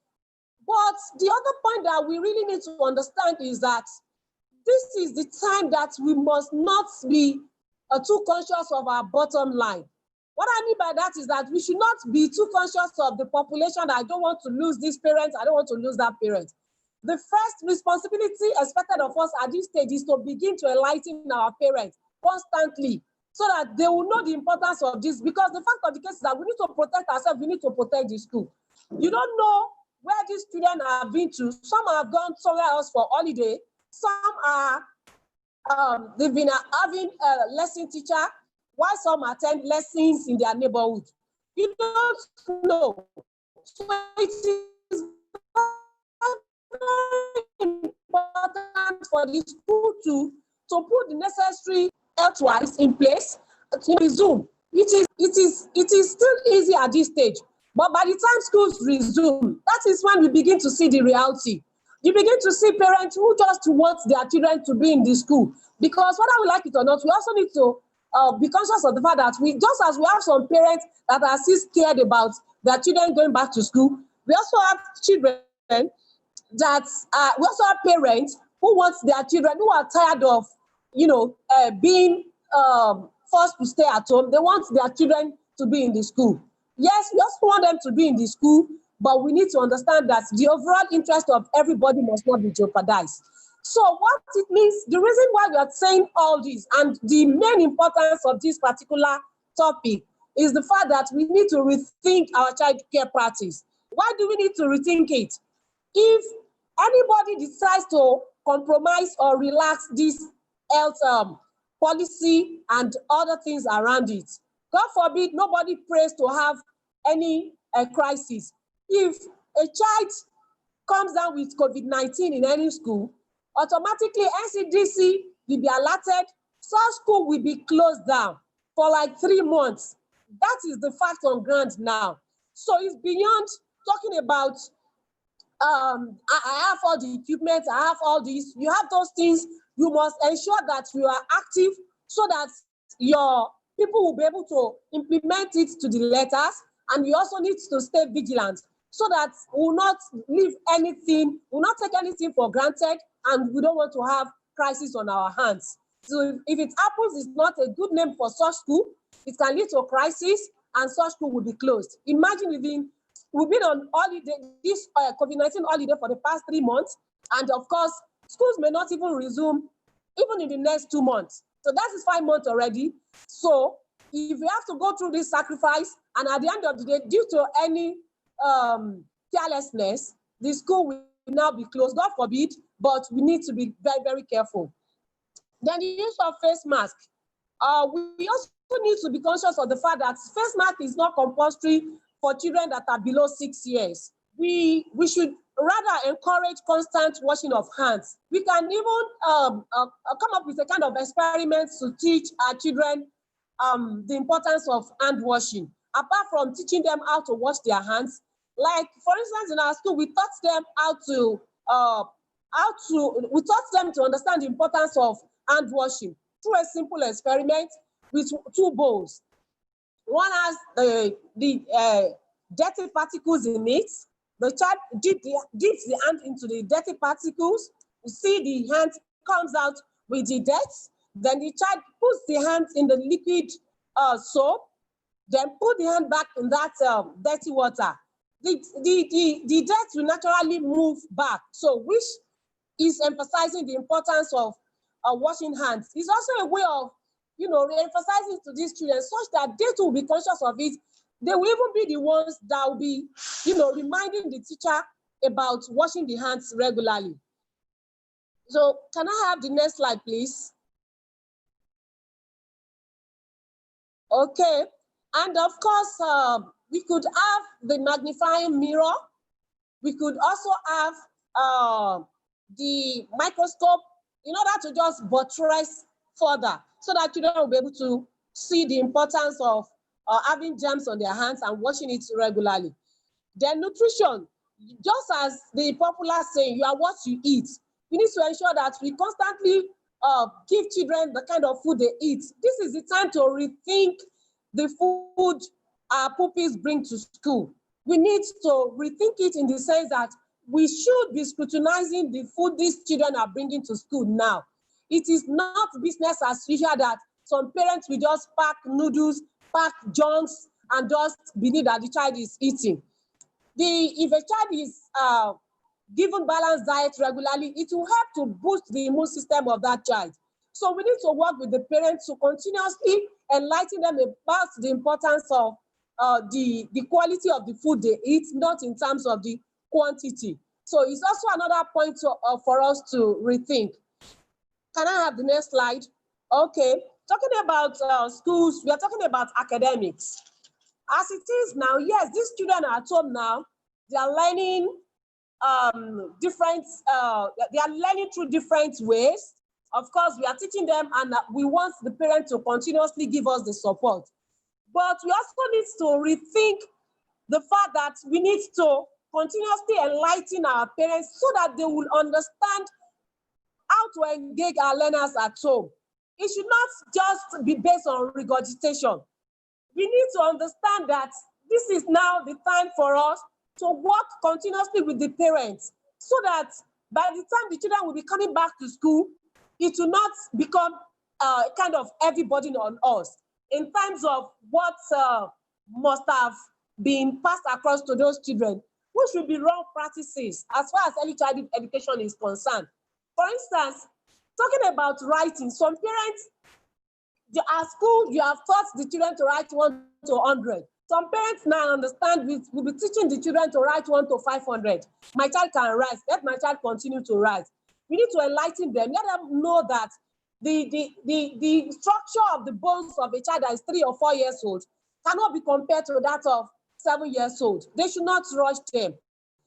But the other point that we really need to understand is that this is the time that we must not be too conscious of our bottom line. What I mean by that is that we should not be too conscious of the population that I don't want to lose this parent, I don't want to lose that parent. The first responsibility expected of us at this stage is to begin to enlighten our parents constantly so that they will know the importance of this, because the fact of the case is that we need to protect ourselves, we need to protect the school. You don't know where these children have been to. Some have gone somewhere else for holiday. Some are, they've been having a lesson teacher, while some attend lessons in their neighborhood. You don't know. So it is very important for the school to put the necessary health-wise in place to resume. It is still easy at this stage, but by the time schools resume, that is when we begin to see the reality. You begin to see parents who just want their children to be in the school, because whether we like it or not, we also need to be conscious of the fact that just as we have some parents that are still scared about their children going back to school, we also have children that we also have parents who want their children, who are tired of being forced to stay at home. They want their children to be in the school. Yes, we also want them to be in the school, but we need to understand that the overall interest of everybody must not be jeopardized. So what it means, the reason why we are saying all this and the main importance of this particular topic is the fact that we need to rethink our child care practice. Why do we need to rethink it? If anybody decides to compromise or relax this health policy and other things around it, God forbid, nobody prays to have any crisis. If a child comes down with COVID-19 in any school, automatically NCDC will be alerted, such school will be closed down for like 3 months. That is the fact on ground now. So it's beyond talking about I have all the equipment, I have all these. You have those things. You must ensure that you are active so that your people will be able to implement it to the letters. And you also need to stay vigilant so that we will not leave anything, we will not take anything for granted, and we don't want to have crisis on our hands. So if it happens, it's not a good name for such school. It can lead to a crisis, and such school will be closed. Imagine we've been on holiday, this COVID-19 holiday for the past 3 months, and of course, schools may not even resume even in the next 2 months. So that is 5 months already. So if we have to go through this sacrifice, and at the end of the day, due to any carelessness, the school will now be closed. God forbid, but we need to be very, very careful. Then the use of face mask. We also need to be conscious of the fact that face mask is not compulsory for children that are below 6 years. We should rather encourage constant washing of hands. We can even come up with a kind of experiment to teach our children the importance of hand washing. Apart from teaching them how to wash their hands, like for instance, in our school, we taught them we taught them to understand the importance of hand washing through a simple experiment with 2 bowls. One has the dirty particles in it. The child dips the hand into the dirty particles. You see the hand comes out with the dirt. Then the child puts the hand in the liquid soap. Then put the hand back in that dirty water. The dirt will naturally move back. So which is emphasizing the importance of washing hands. It's also a way of re-emphasizing to these children such that they too will be conscious of it. They will even be the ones that will be, reminding the teacher about washing the hands regularly. So can I have the next slide, please? Okay, and of course, we could have the magnifying mirror. We could also have the microscope in order to just buttress further so that children will be able to see the importance of having germs on their hands and washing it regularly. Then nutrition, just as the popular saying, you are what you eat. We need to ensure that we constantly give children the kind of food they eat. This is the time to rethink the food our pupils bring to school. We need to rethink it in the sense that we should be scrutinizing the food these children are bringing to school now. It is not business as usual that some parents will just pack noodles, pack junks, and just believe that the child is eating. If a child is given balanced diet regularly, it will help to boost the immune system of that child. So we need to work with the parents to continuously enlighten them about the importance of the quality of the food they eat, not in terms of the quantity. So it's also another point for us to rethink. Can I have the next slide? Okay, talking about schools, we are talking about academics. As it is now, yes, these children are at home now. They are learning they are learning through different ways. Of course, we are teaching them, and we want the parents to continuously give us the support. But we also need to rethink the fact that we need to continuously enlighten our parents so that they will understand how to engage our learners at home. It should not just be based on regurgitation. We need to understand that this is now the time for us to work continuously with the parents so that by the time the children will be coming back to school, it will not become kind of heavy burden on us in terms of what must have been passed across to those children, which will be wrong practices as far as early childhood education is concerned. For instance, talking about writing, some parents, at school, you have taught the children to write 1 to 100. Some parents now understand we'll be teaching the children to write 1 to 500. My child can write, let my child continue to write. We need to enlighten them, let them know that the structure of the bones of a child that is 3 or 4 years old cannot be compared to that of 7 years old. They should not rush them.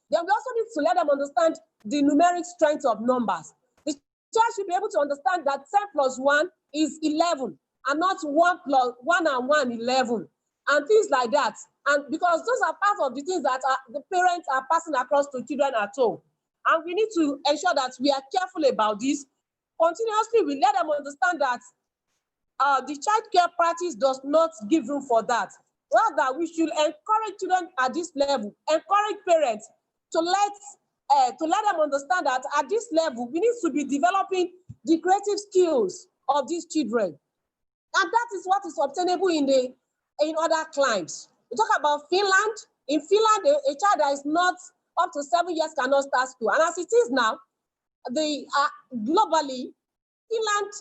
Then we also need to let them understand the numeric strength of numbers. The child should be able to understand that 10 plus 1 is 11 and not 1 plus 1 and 1, 11, and things like that. And because those are part of the things that the parents are passing across to children at home. And we need to ensure that we are careful about this. Continuously, we let them understand that the child care practice does not give room for that. Rather, we should encourage children at this level, encourage parents to let them understand that at this level, we need to be developing the creative skills of these children. And that is what is obtainable in other climes. We talk about Finland. In Finland, a child that is not up to 7 years cannot start school. And as it is now, globally, Finland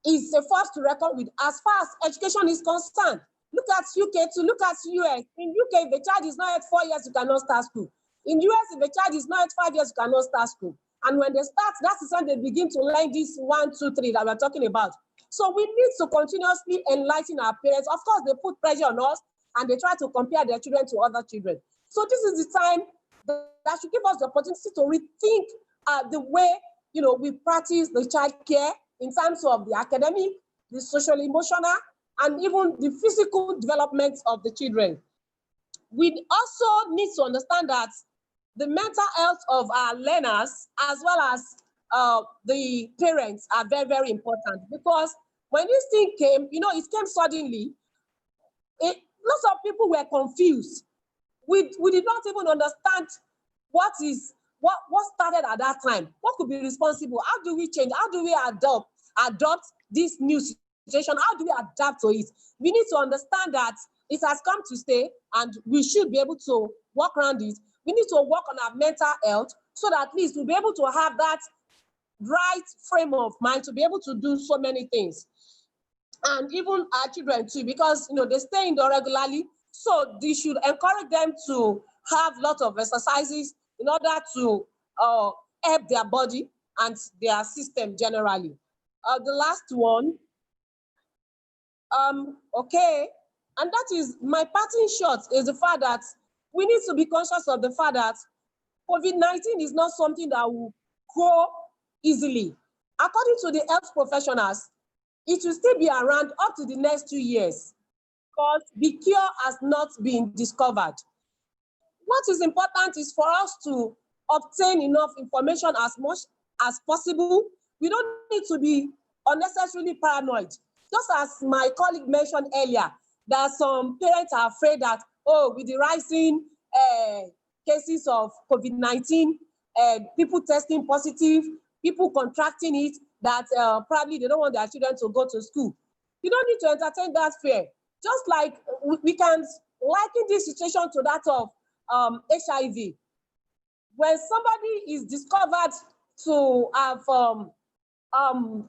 is a force to reckon with as far as education is concerned. Look at UK too, look at US. In UK, if the child is not at 4 years, you cannot start school. In US, if the child is not at 5 years, you cannot start school. And when they start, that is when they begin to learn this 1, 2, 3 that we're talking about. So we need to continuously enlighten our parents. Of course, they put pressure on us and they try to compare their children to other children. So this is the time that should give us the opportunity to rethink the way we practice the child care in terms of the academic, the social, emotional, and even the physical development of the children. We also need to understand that the mental health of our learners, as well as the parents, are very, very important. Because when this thing came, it came suddenly. Lots of people were confused. We did not even understand what started at that time. What could be responsible? How do we change? How do we adopt this new situation? How do we adapt to it? We need to understand that it has come to stay and we should be able to work around it. We need to work on our mental health so that at least we'll be able to have that right frame of mind to be able to do so many things. And even our children too, because they stay indoor regularly, so they should encourage them to have lots of exercises in order to help their body and their system generally. The last one, okay, and that is my parting shot is the fact that we need to be conscious of the fact that COVID-19 is not something that will grow easily. According to the health professionals, it will still be around up to the next 2 years because the cure has not been discovered. What is important is for us to obtain enough information as much as possible. We don't need to be unnecessarily paranoid. Just as my colleague mentioned earlier, that some parents are afraid that, with the rising cases of COVID-19, people testing positive, people contracting it, that probably they don't want their children to go to school. You don't need to entertain that fear. Just like we can liken this situation to that of HIV. When somebody is discovered to have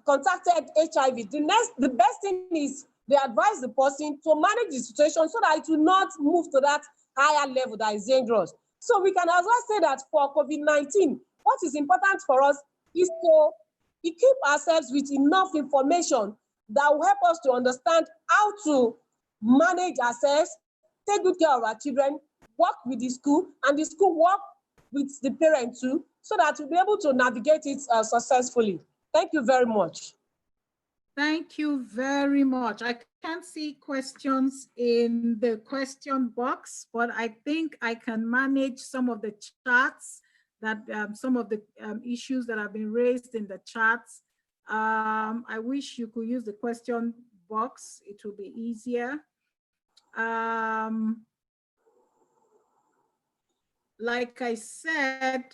contacted HIV, the best thing is they advise the person to manage the situation so that it will not move to that higher level that is dangerous. So we can as well say that for COVID-19, what is important for us is to equip ourselves with enough information that will help us to understand how to manage ourselves, take good care of our children, work with the school, and the school work with the parent too, so that we'll be able to navigate it successfully. Thank you very much. Thank you very much. I can't see questions in the question box, but I think I can manage some of the chats that some of the issues that have been raised in the chats. I wish you could use the question box. It will be easier. Like I said,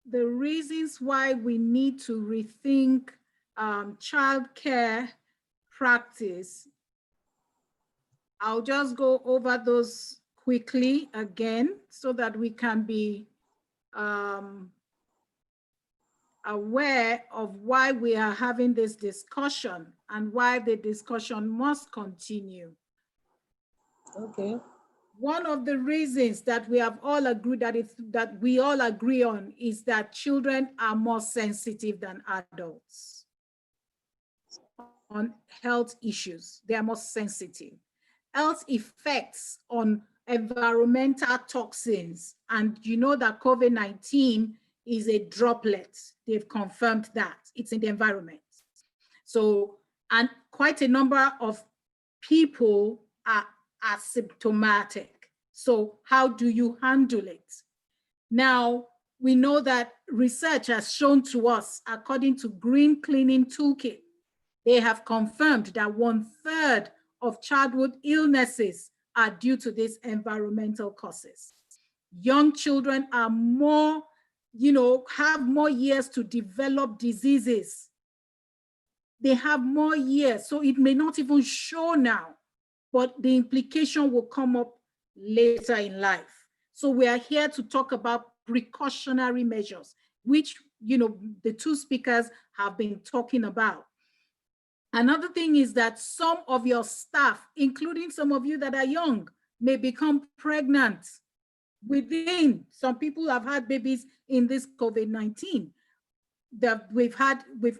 the reasons why we need to rethink childcare practice, I'll just go over those quickly again so that we can be aware of why we are having this discussion and why the discussion must continue. Okay. One of the reasons that we have all agreed that we all agree on is that children are more sensitive than adults on health issues. They are more sensitive. Health effects on environmental toxins. And you know that COVID-19 is a droplet. They've confirmed that it's in the environment. So, and quite a number of people are asymptomatic. So how do you handle it? Now, we know that research has shown to us, according to Green Cleaning Toolkit, they have confirmed that 1/3 of childhood illnesses are due to these environmental causes. Young children are more, have more years to develop diseases. They have more years, so it may not even show now, but the implication will come up later in life. So we are here to talk about precautionary measures, which, the two speakers have been talking about. Another thing is that some of your staff, including some of you that are young, may become pregnant within. Some people have had babies in this COVID-19. That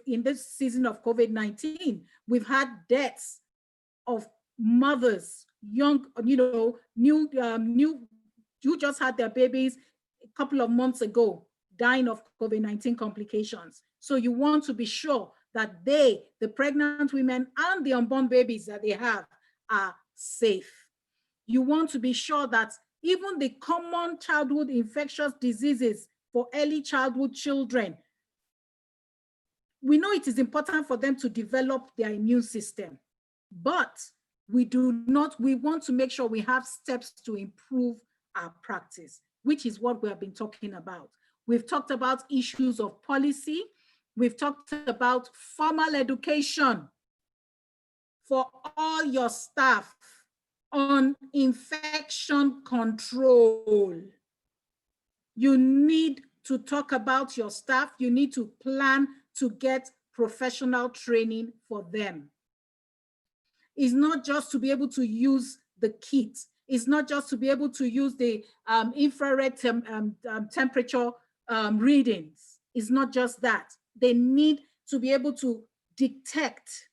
in this season of COVID-19, we've had deaths of mothers, young, who just had their babies a couple of months ago, dying of COVID-19 complications. So you want to be sure that the pregnant women and the unborn babies that they have are safe. You want to be sure that even the common childhood infectious diseases for early childhood children, we know it is important for them to develop their immune system, but we want to make sure we have steps to improve our practice, which is what we have been talking about. We've talked about issues of policy. We've talked about formal education for all your staff on infection control. You need to talk about your staff. You need to plan to get professional training for them. It's not just to be able to use the kit. It's not just to be able to use the infrared temperature readings. It's not just that. They need to be able to detect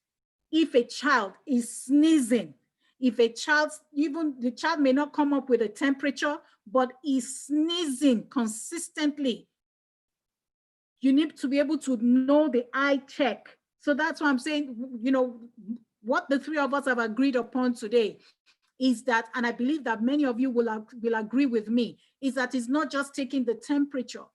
if a child is sneezing, if a child, even the child may not come up with a temperature, but is sneezing consistently. You need to be able to know the eye check. So that's why I'm saying, what the three of us have agreed upon today is that, and I believe that many of you will agree with me, is that it's not just taking the temperature.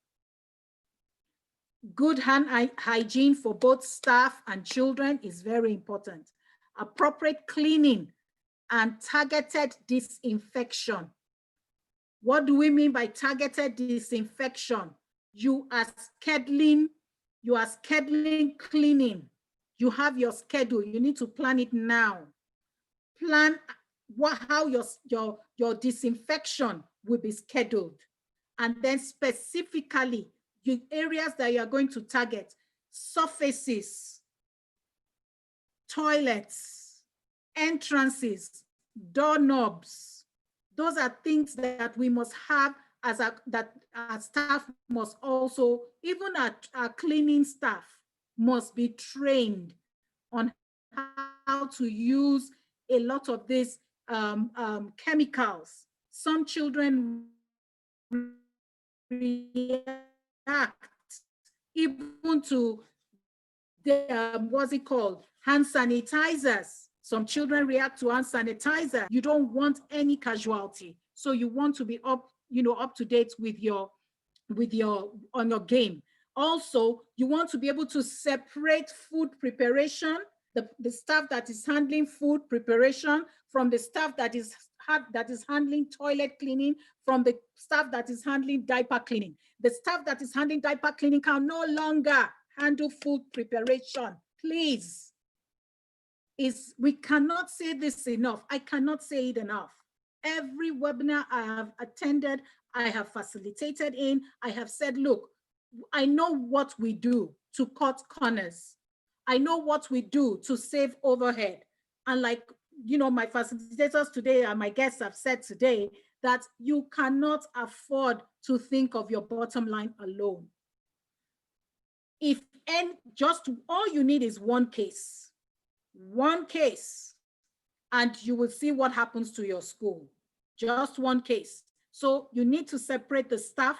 Good hand hygiene for both staff and children is very important. Appropriate cleaning and targeted disinfection. What do we mean by targeted disinfection? You are scheduling cleaning. You have your schedule. You need to plan it now. Plan how your disinfection will be scheduled. And then specifically, the areas that you are going to target: surfaces, toilets, entrances, doorknobs. Those are things that we must have that our staff must also, even our cleaning staff must be trained on how to use a lot of these chemicals. Some children react even to the, what's it called? Hand sanitizers. Some children react to hand sanitizer. You don't want any casualty. So you want to be up to date with your game. Also, you want to be able to separate food preparation, the staff that is handling food preparation from the staff that is handling toilet cleaning, from the staff that is handling diaper cleaning. The staff that is handling diaper cleaning can no longer handle food preparation. Please. We cannot say this enough. I cannot say it enough. Every webinar I have attended, I have facilitated in, I have said, look, I know what we do to cut corners. I know what we do to save overhead. And like, my facilitators today and my guests have said today, that you cannot afford to think of your bottom line alone. Just all you need is one case, and you will see what happens to your school. just one case. So you need to separate the staff,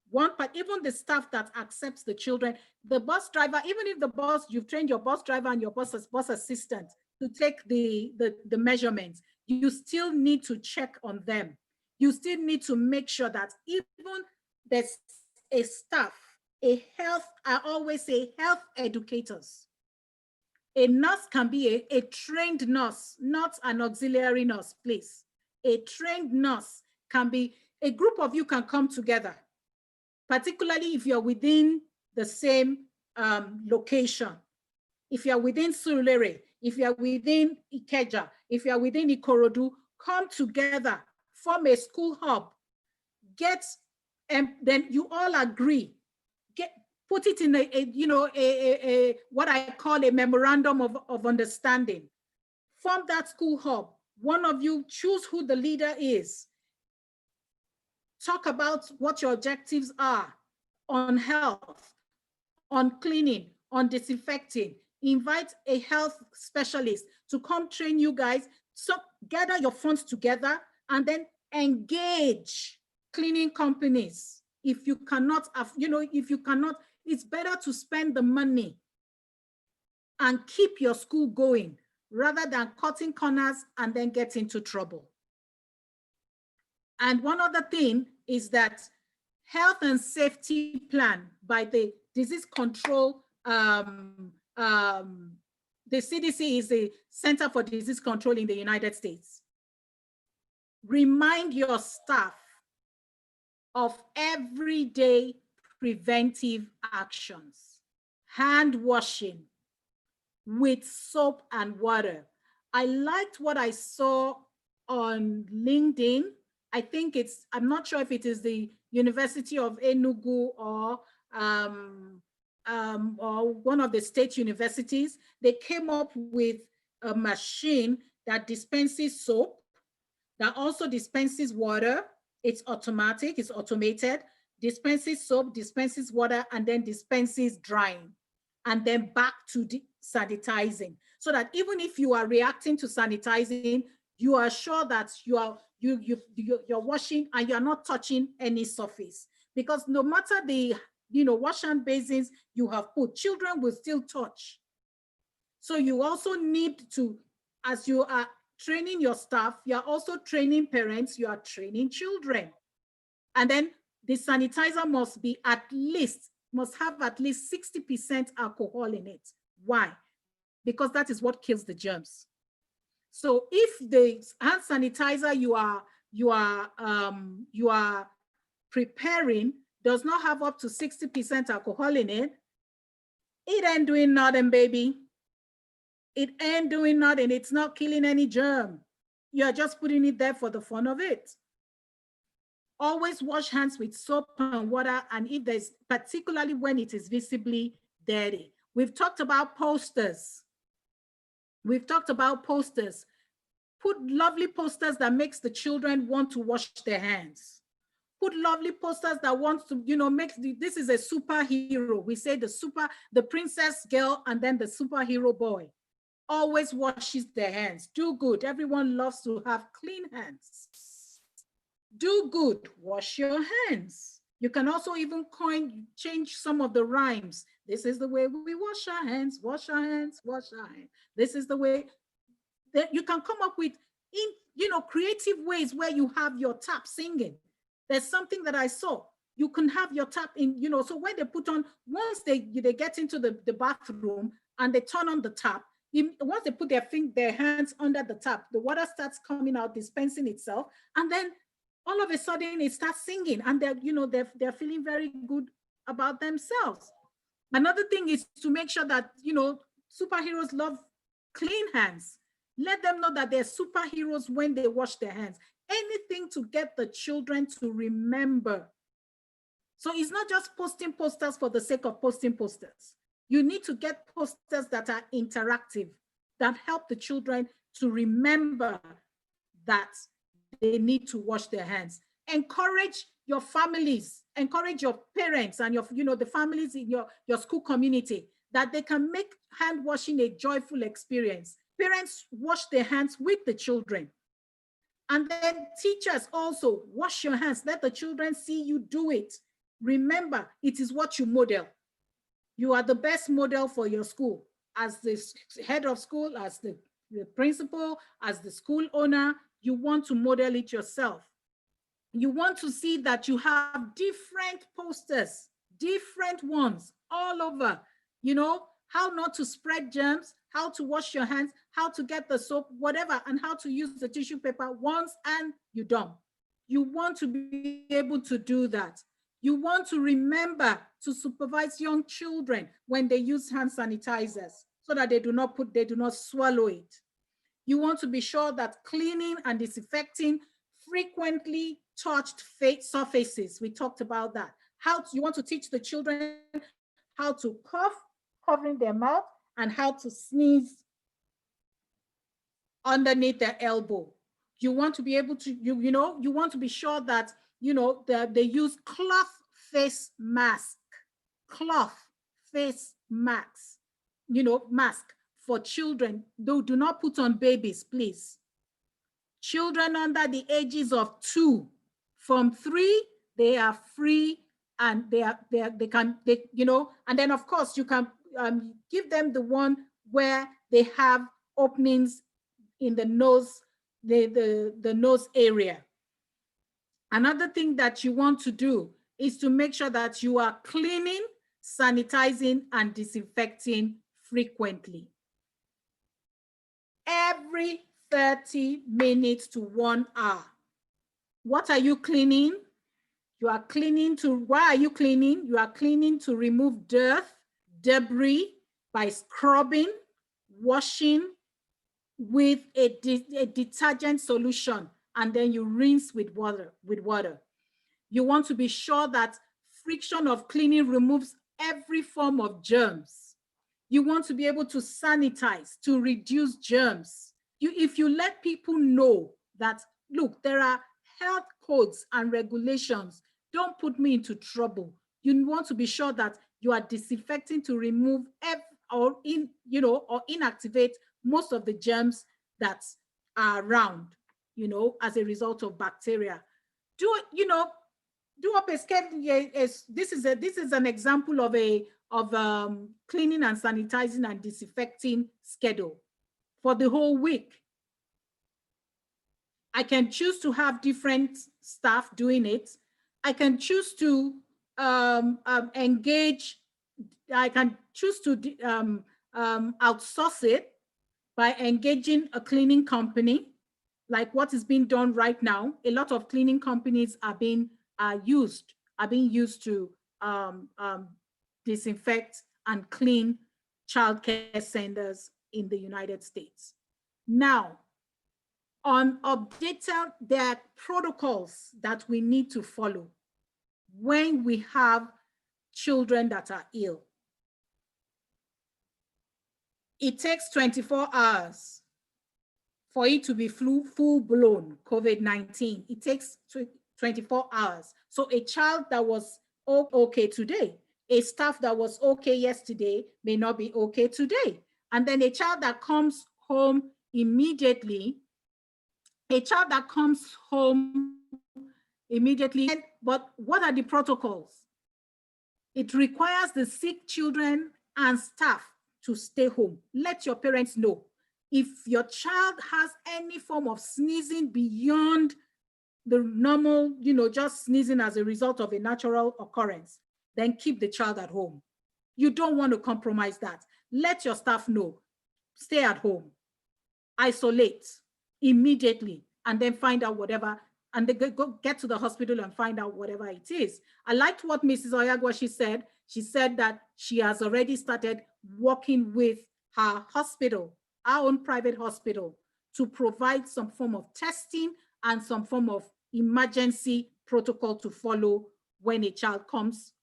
one part, even the staff that accepts the children, the bus driver, even if the bus, you've trained your bus driver and your bus assistant to take the measurements, you still need to check on them. You still need to make sure that even there's a staff, I always say health educators. A nurse can be a trained nurse, not an auxiliary nurse, please. A trained nurse can be, a group of you can come together, particularly if you're within the same location. If you're within Surulere, if you're within Ikeja, if you're within Ikorodu, come together, form a school hub, and then you all agree, put it in a what I call a memorandum of understanding. Form that school hub. One of you choose who the leader is. Talk about what your objectives are on health, on cleaning, on disinfecting. Invite a health specialist to come train you guys. So gather your funds together and then engage cleaning companies. If you cannot, it's better to spend the money and keep your school going rather than cutting corners and then get into trouble. And one other thing is that health and safety plan by the disease control, the CDC is the Center for Disease Control in the United States. Remind your staff of everyday preventive actions. Hand washing with soap and water. I liked what I saw on LinkedIn. I think I'm not sure if it is the University of Enugu or one of the state universities. They came up with a machine that dispenses soap, that also dispenses water. It's automatic, it's automated, dispenses soap, dispenses water, and then dispenses drying, and then back to sanitizing. So that even if you are reacting to sanitizing, you are sure that you're washing and you're not touching any surface. Because no matter the wash hand basins you have put, children will still touch. So you also need to, as you are training your staff, you're also training parents, you are training children. And then the sanitizer must have at least 60% alcohol in it. Why? Because that is what kills the germs. So if the hand sanitizer you are preparing does not have up to 60% alcohol in it, it ain't doing nothing, baby. It ain't doing nothing. It's not killing any germ. You're just putting it there for the fun of it. Always wash hands with soap and water, and if there's, particularly when it is visibly dirty. We've talked about posters. We've talked about posters. Put lovely posters that makes the children want to wash their hands. Put lovely posters that wants to, this is a superhero. We say the princess girl and then the superhero boy always washes their hands. Do good. Everyone loves to have clean hands. Do good. Wash your hands. You can also even change some of the rhymes. This is the way we wash our hands, wash our hands, wash our hands. This is the way that you can come up with, creative ways where you have your tap singing. There's something that I saw. You can have your tap in, so when they put on, once they get into the bathroom and they turn on the tap, once they put their hands under the tap, the water starts coming out, dispensing itself, and then all of a sudden it starts singing, and they're feeling very good about themselves. Another thing is to make sure that superheroes love clean hands. Let them know that they're superheroes when they wash their hands. Anything to get the children to remember. So it's not just posting posters for the sake of posting posters. You need to get posters that are interactive, that help the children to remember that they need to wash their hands. Encourage your families, encourage your parents and the families in your school community, that they can make hand washing a joyful experience. Parents wash their hands with the children. And then teachers also, wash your hands. Let the children see you do it. Remember, it is what you model. You are the best model for your school. As the head of school, as the principal, as the school owner, you want to model it yourself. You want to see that you have different posters, different ones all over, you know, how not to spread germs, how to wash your hands, how to get the soap, whatever, and how to use the tissue paper once and you're done. You want to be able to do that. You want to remember to supervise young children when they use hand sanitizers so that they do not swallow it. You want to be sure that cleaning and disinfecting frequently touched surfaces. We talked about that. You want to teach the children how to cough, covering their mouth, and how to sneeze underneath their elbow. You want to be able to, you want to be sure that, they use cloth face mask, mask for children. Do not put on babies, please. Children under the ages of 2, from 3, they are free, and they can, and then of course you can give them the one where they have openings in the nose, the nose area. Another thing that you want to do is to make sure that you are cleaning, sanitizing, and disinfecting frequently. Every 30 minutes to 1 hour. What are you cleaning? You are cleaning why are you cleaning? You are cleaning to remove dirt, debris by scrubbing, washing with a detergent solution, and then you rinse with water. You want to be sure that friction of cleaning removes every form of germs. You want to be able to sanitize to reduce germs. If you let people know that, look, there are health codes and regulations, don't put me into trouble. You want to be sure that you are disinfecting to remove or inactivate most of the germs that are around, as a result of bacteria. Do up a schedule. This is an example of cleaning and sanitizing and disinfecting schedule for the whole week. I can choose to have different staff doing it. I can choose to engage. I can choose to outsource it by engaging a cleaning company, like what is being done right now. A lot of cleaning companies are being used to disinfect and clean childcare centers in the United States. Now, on updated, there are protocols that we need to follow when we have children that are ill. It takes 24 hours for it to be full-blown COVID-19. It takes 24 hours. So a child that was okay today, a staff that was okay yesterday may not be okay today. And then a child that comes home immediately, but what are the protocols? It requires the sick children and staff to stay home. Let your parents know. If your child has any form of sneezing beyond the normal, just sneezing as a result of a natural occurrence, then keep the child at home. You don't want to compromise that. Let your staff know. Stay at home. Isolate immediately, and then find out whatever, and they go get to the hospital and find out whatever it is. I liked what Mrs. Oyagwashi said. She said that she has already started working with her hospital, our own private hospital, to provide some form of testing and some form of emergency protocol to follow when a child comes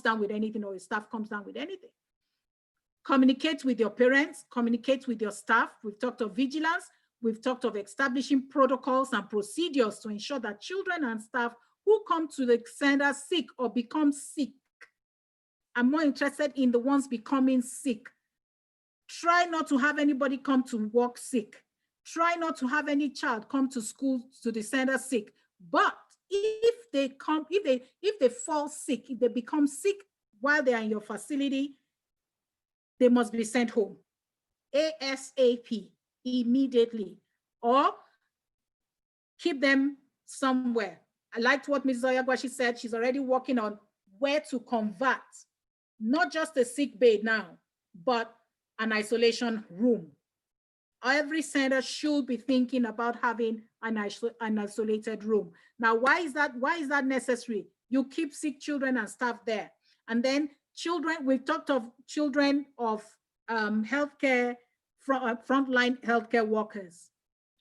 down with anything, or a staff comes down with anything. Communicate with your parents, communicate with your staff. We've talked of vigilance. We've talked of establishing protocols and procedures to ensure that children and staff who come to the center sick or become sick, I'm more interested in the ones becoming sick. Try not to have anybody come to work sick. try not to have any child come to school to the center sick. But if they come, if they fall sick, if they become sick while they are in your facility, they must be sent home ASAP, immediately, or keep them somewhere. I liked what Ms. Oyagwashi said. She's already working on where to convert, not just a sick bay now, but an isolation room. Every center should be thinking about having an isolated room. Now, why is that necessary? You keep sick children and staff there. And then children, we've talked of children of healthcare, frontline healthcare workers.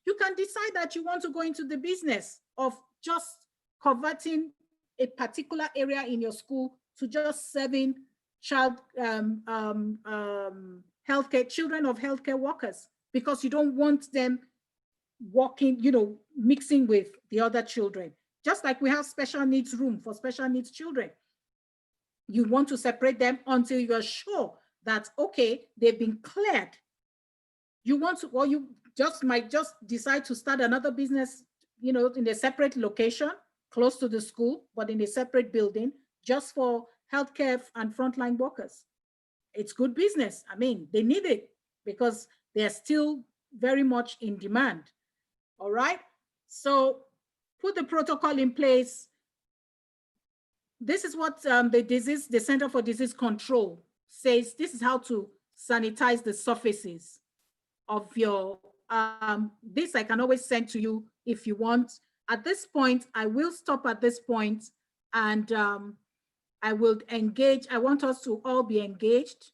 You can decide that you want to go into the business of just converting a particular area in your school to just serving children of healthcare workers, because you don't want them walking, mixing with the other children. Just like we have special needs room for special needs children. You want to separate them until you're sure that, okay, they've been cleared. You want to, or you might just decide to start another business, in a separate location, close to the school, but in a separate building, just for healthcare and frontline workers. It's good business. I mean, they need it because they're still very much in demand. All right. So put the protocol in place. This is what the Center for Disease Control says. This is how to sanitize the surfaces of your, this I can always send to you if you want. At this point, I will stop at this point, and I will engage. I want us to all be engaged.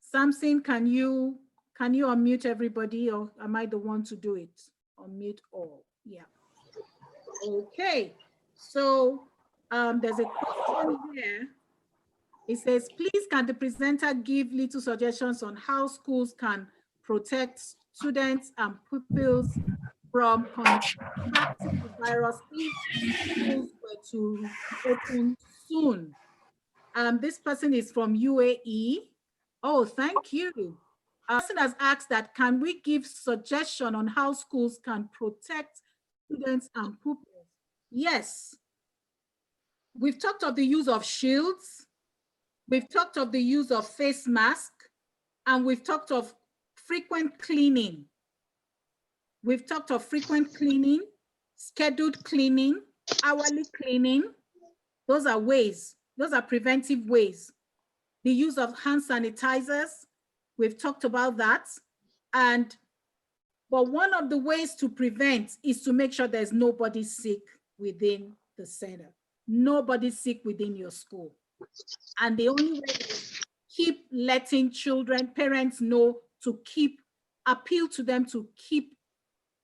Samson, can you unmute everybody, or am I the one to do it? Unmute all. Yeah. Okay. So there's a question here. It says, please, can the presenter give little suggestions on how schools can protect students and pupils from contracting the virus if schools were to open soon? This person is from UAE. Oh, thank you. A person has asked that, can we give suggestion on how schools can protect students and pupils? Yes. We've talked of the use of shields. We've talked of the use of face mask, and we've talked of frequent cleaning. We've talked of frequent cleaning, scheduled cleaning, hourly cleaning. Those are ways, those are preventive ways. The use of hand sanitizers, we've talked about that. But one of the ways to prevent is to make sure there's nobody sick within the center, nobody sick within your school. And the only way is keep letting children, parents know to appeal to them to keep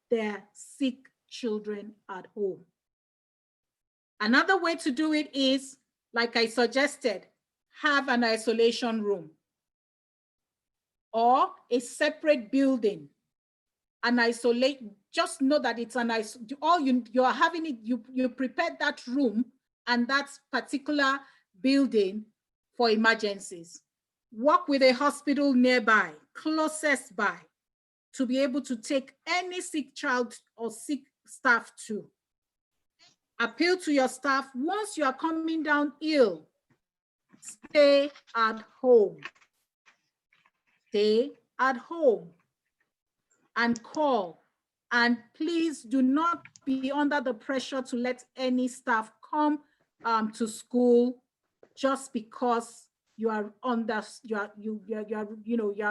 their sick children at home. Another way to do it is, like I suggested, have an isolation room or a separate building and isolate. Just know that it's an you are having it, you prepared that room and that particular building for emergencies. Work with a hospital nearby, closest by, to be able to take any sick child or sick staff to. Appeal to your staff, once you are coming down ill, stay at home. Stay at home and call. And please do not be under the pressure to let any staff come to school just because you are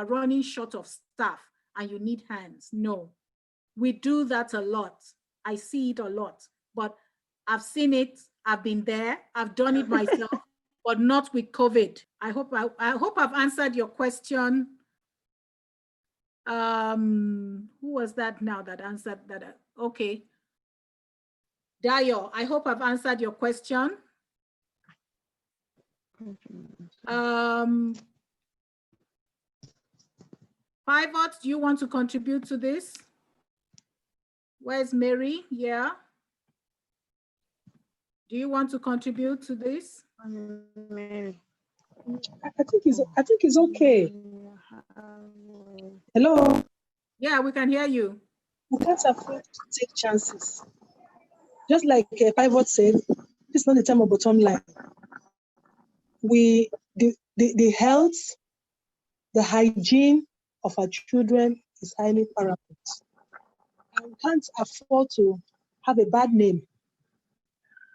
running short of staff and you need hands. No, we do that a lot. I see it a lot, but I've seen it. I've been there. I've done it myself, but not with COVID. I hope I've answered your question. Who was that now that answered that? Okay. Dayo, I hope I've answered your question. Pivot, do you want to contribute to this? Where's Mary? Yeah. Do you want to contribute to this? I think it's okay. Hello. Yeah, we can hear you. We can't afford to take chances. Just like Pivot said, this is not the time of bottom line. The health, the hygiene of our children is highly paramount. And we can't afford to have a bad name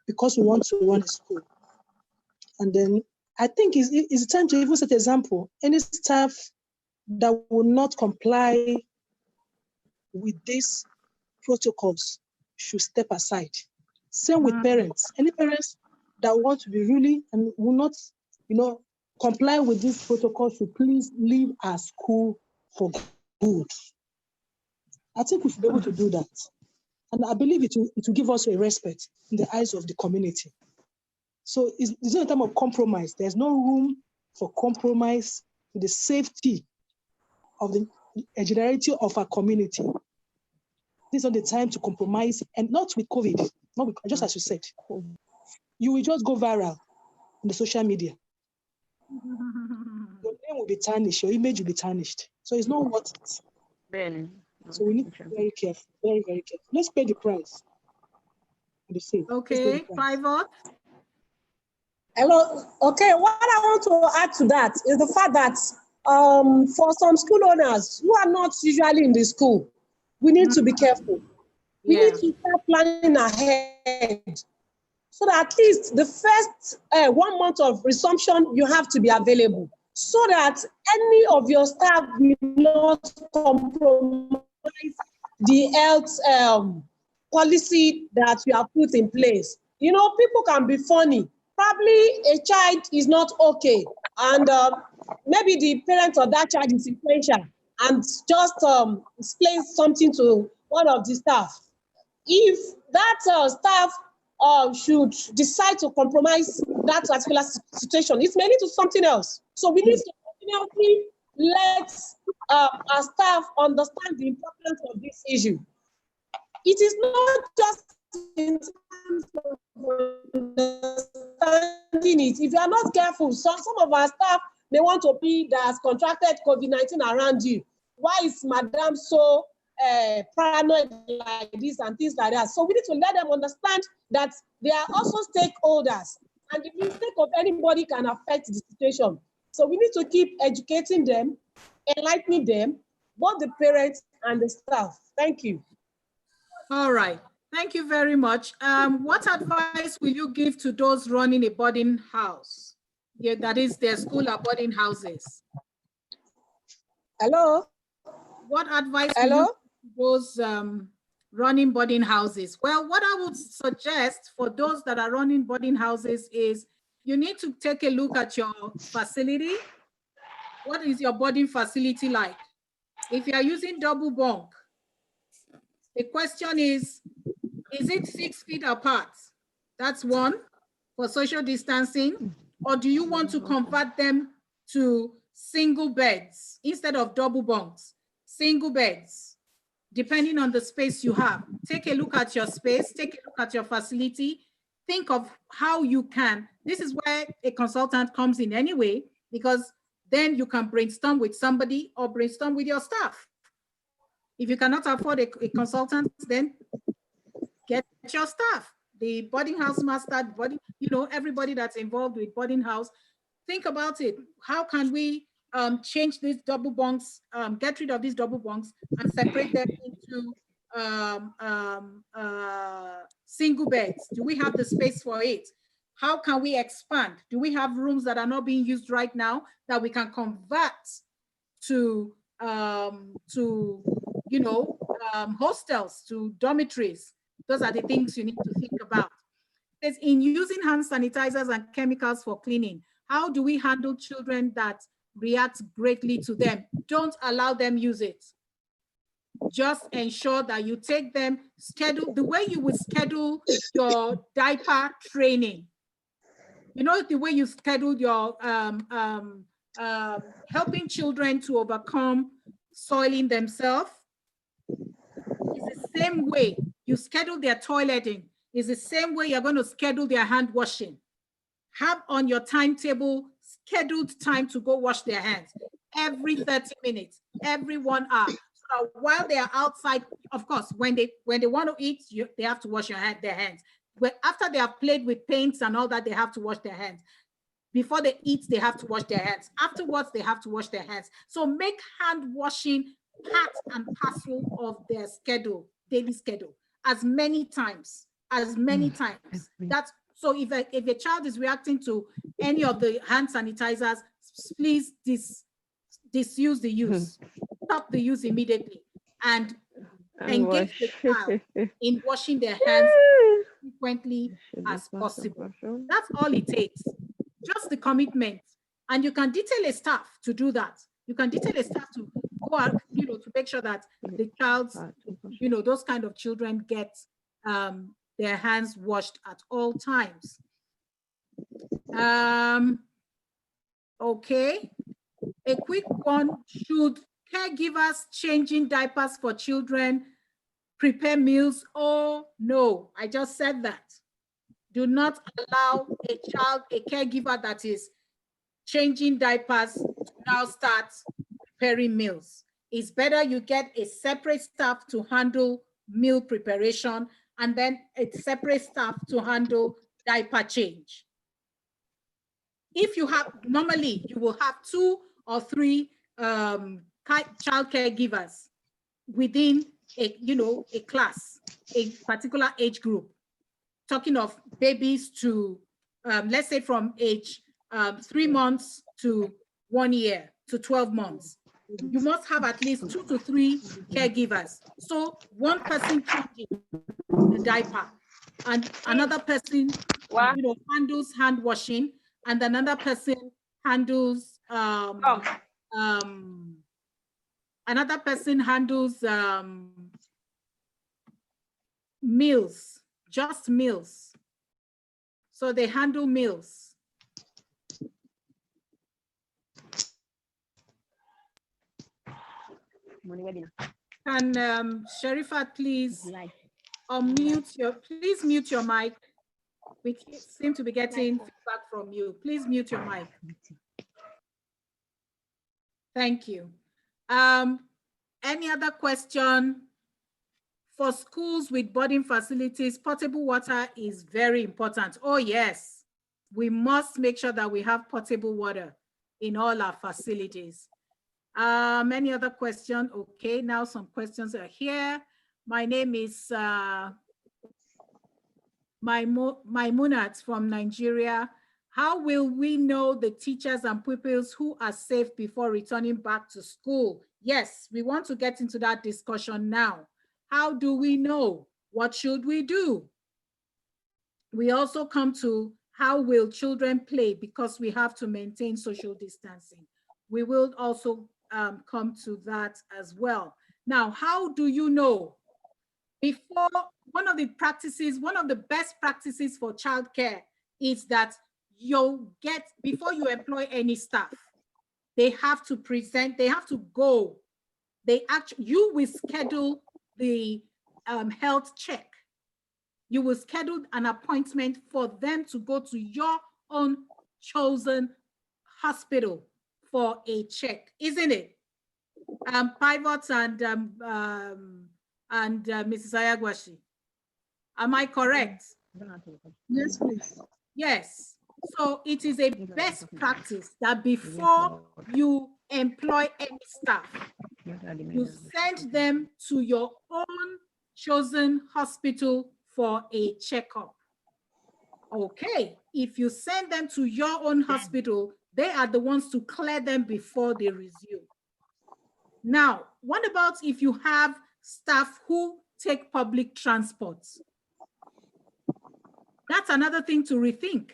because we want to run a school. And then I think it's time to even set an example. Any staff that will not comply with these protocols should step aside. Same with parents. Any parents that want to be ruling and will not, comply with these protocols should please leave our school for good. I think we should be able to do that. And I believe it will give us a respect in the eyes of the community. So it's not a time of compromise. There's no room for compromise with the safety of the generality of our community. This is not the time to compromise, and not with COVID, just as you said. You will just go viral on the social media. Your name will be tarnished, your image will be tarnished. So it's not worth it. Ben. So we need to be very careful, very, very careful. Let's pay the price. Okay, Pivot. Hello. Okay, what I want to add to that is the fact that for some school owners who are not usually in the school, we need to be careful. We need to start planning ahead so that at least the first 1 month of resumption, you have to be available so that any of your staff will not compromise the health policy that you have put in place. People can be funny. Probably a child is not okay, and maybe the parent of that child is influential and just explains something to one of the staff. If that staff should decide to compromise that particular situation, it may lead to something else. So we need to continuously let our staff understand the importance of this issue. It is not just in terms of understanding it. If you are not careful, some of our staff may want to be that has contracted COVID-19 around you. Why is Madam so paranoid like this and things like that? So we need to let them understand that they are also stakeholders, and the mistake of anybody can affect the situation. So we need to keep educating them, enlightening them, both the parents and the staff. Thank you. All right. Thank you very much. What advice will you give to those running a boarding house? Yeah, that is their school or boarding houses. Hello? What advice will you give to those running boarding houses? Well, what I would suggest for those that are running boarding houses is you need to take a look at your facility. What is your boarding facility like? If you are using double bunk, the question is it 6 feet apart? That's one, for social distancing. Or do you want to convert them to single beds instead of double bunks? Single beds, depending on the space you have. Take a look at your space, take a look at your facility, think of how you can. This is where a consultant comes in anyway, because then you can brainstorm with somebody or brainstorm with your staff. If you cannot afford a consultant, then get your staff, the boarding house master, everybody that's involved with boarding house. Think about it. How can we change these double bunks, get rid of these double bunks and separate them into single beds? Do we have the space for it? How can we expand? Do we have rooms that are not being used right now that we can convert to hostels, to dormitories? Those are the things you need to think about. It's in using hand sanitizers and chemicals for cleaning. How do we handle children that react greatly to them? Don't allow them use it. Just ensure that you take them, schedule the way you would schedule your diaper training. The way you schedule your helping children to overcome soiling themselves. It's the same way you schedule their toileting. It's the same way you're going to schedule their hand washing. Have on your timetable scheduled time to go wash their hands every 30 minutes, every 1 hour, so while they are outside, of course, when they want to eat, they have to wash their hands. But after they have played with paints and all that, they have to wash their hands. Before they eat, they have to wash their hands. Afterwards, they have to wash their hands. So make hand washing part and parcel of their schedule, daily schedule, as many times. That's so if a child is reacting to any of the hand sanitizers, please disuse the use. Stop the use immediately and engage the child in washing their hands as frequently as possible. That's all it takes. Just the commitment. And you can detail a staff to do that. You can detail a staff to go out, to make sure that the child's, those kind of children get their hands washed at all times. Okay. A quick one, should caregivers changing diapers for children prepare meals? Oh, no, I just said that. Do not allow a caregiver that is changing diapers to now start preparing meals. It's better you get a separate staff to handle meal preparation and then a separate staff to handle diaper change. If you have, normally you will have 2 or 3 child caregivers within a class, a particular age group. Talking of babies to, let's say from age 3 months to 1 year to 12 months. You must have at least 2 to 3 caregivers. So one person changing the diaper and another person handles hand washing and another person handles meals, just meals. So they handle meals. Can Sharifat please please mute your mic. We seem to be getting feedback from you. Please mute your mic. Thank you. Any other question? For schools with boarding facilities, potable water is very important. Oh yes, we must make sure that we have potable water in all our facilities. Any other question? Okay, now some questions are here. My name is Maimunat from Nigeria. How will we know the teachers and pupils who are safe before returning back to school? Yes, we want to get into that discussion now. How do we know? What should we do? We also come to how will children play, because we have to maintain social distancing. We will also come to that as well. Now, how do you know? Before, one of the best practices for childcare is that before you employ any staff, they have to present, they have to go. You will schedule the health check. You will schedule an appointment for them to go to your own chosen hospital for a check, isn't it? Pivots and Mrs. Ayagwashi, am I correct? Yes, please. Yes. So it is a best practice that before you employ any staff, you send them to your own chosen hospital for a checkup. Okay, if you send them to your own hospital, they are the ones to clear them before they resume. Now, what about if you have staff who take public transport? That's another thing to rethink.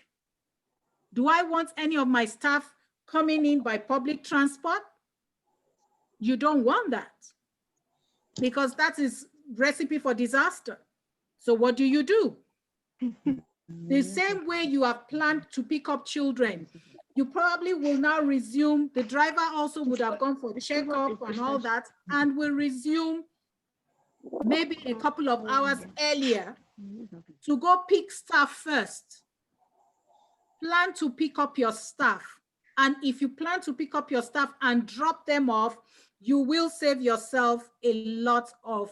Do I want any of my staff coming in by public transport? You don't want that, because that is recipe for disaster. So what do? The same way you have planned to pick up children, you probably will now resume. The driver also would have gone for the checkup and all that, and will resume maybe a couple of hours earlier to go pick staff first. Plan to pick up your staff. And if you plan to pick up your staff and drop them off, you will save yourself a lot of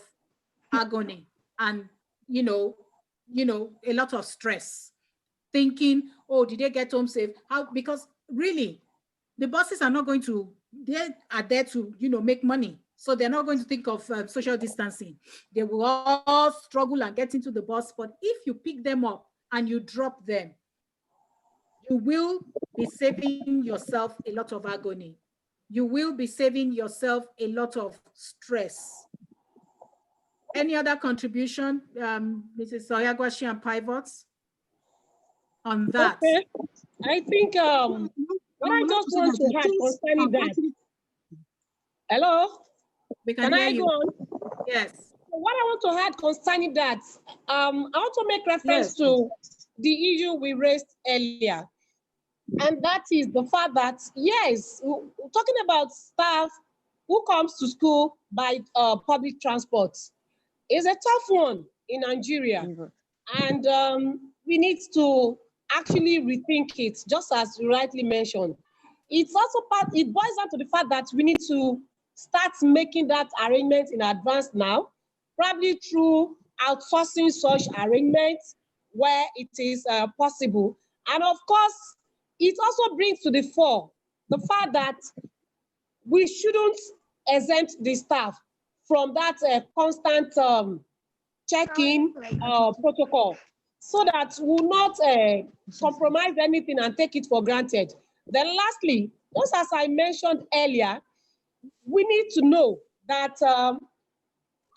agony and, a lot of stress. Thinking, oh, did they get home safe? How? Because really, the buses are not going to, they are there to, make money. So they're not going to think of social distancing. They will all struggle and get into the bus. But if you pick them up and you drop them, you will be saving yourself a lot of agony. You will be saving yourself a lot of stress. Any other contribution, Mrs. Oyagwashi and Pivots, on that? Okay. I think what I just want to add concerning that. Hello? Can I go on? Yes. What I want to add concerning that, I want to make reference to the issue we raised earlier. And that is the fact that, yes, we're talking about staff who comes to school by public transport. It's a tough one in Nigeria. And we need to actually rethink it, just as you rightly mentioned. It's also it boils down to the fact that we need to start making that arrangement in advance now, probably through outsourcing such arrangements where it is possible. And of course, it also brings to the fore the fact that we shouldn't exempt the staff from that constant check-in protocol, so that we'll not compromise anything and take it for granted. Then lastly, just as I mentioned earlier, we need to know that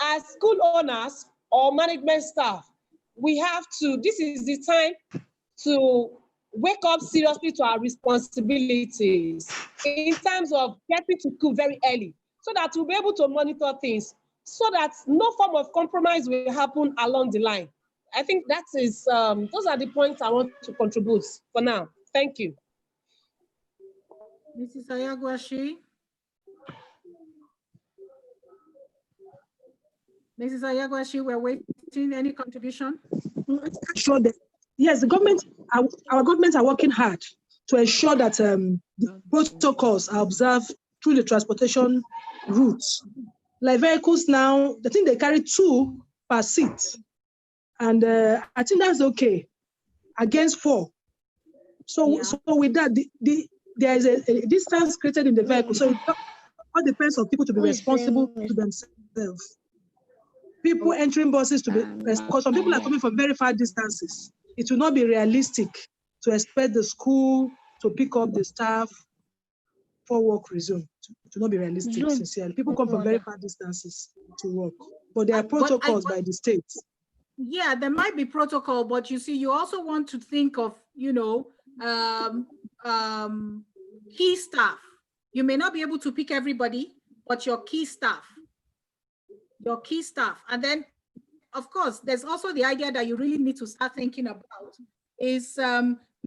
as school owners or management staff, we have to, this is the time to wake up seriously to our responsibilities in terms of getting to school very early, so that we'll be able to monitor things, so that no form of compromise will happen along the line. I think that is, those are the points I want to contribute for now. Thank you. Mrs. Ayagwashi. Mrs. Ayagwashi, we're waiting. Any contribution? Sure. Yes, the government, our governments are working hard to ensure that the protocols are observed through the transportation routes. Like vehicles now, I think they carry 2 per seat. And I think that's okay, against 4. So, so with that, there is a distance created in the vehicle. So it all depends on people to be responsible to themselves. People entering buses to be, because some people are coming from very far distances. It will not be realistic to expect the school to pick up the staff for work resume. It will not be realistic, sincerely. People come from very far distances to work, but there are protocols by the state. Yeah, there might be protocol, but you see, you also want to think of, key staff. You may not be able to pick everybody, but your key staff. And then, of course, there's also the idea that you really need to start thinking about is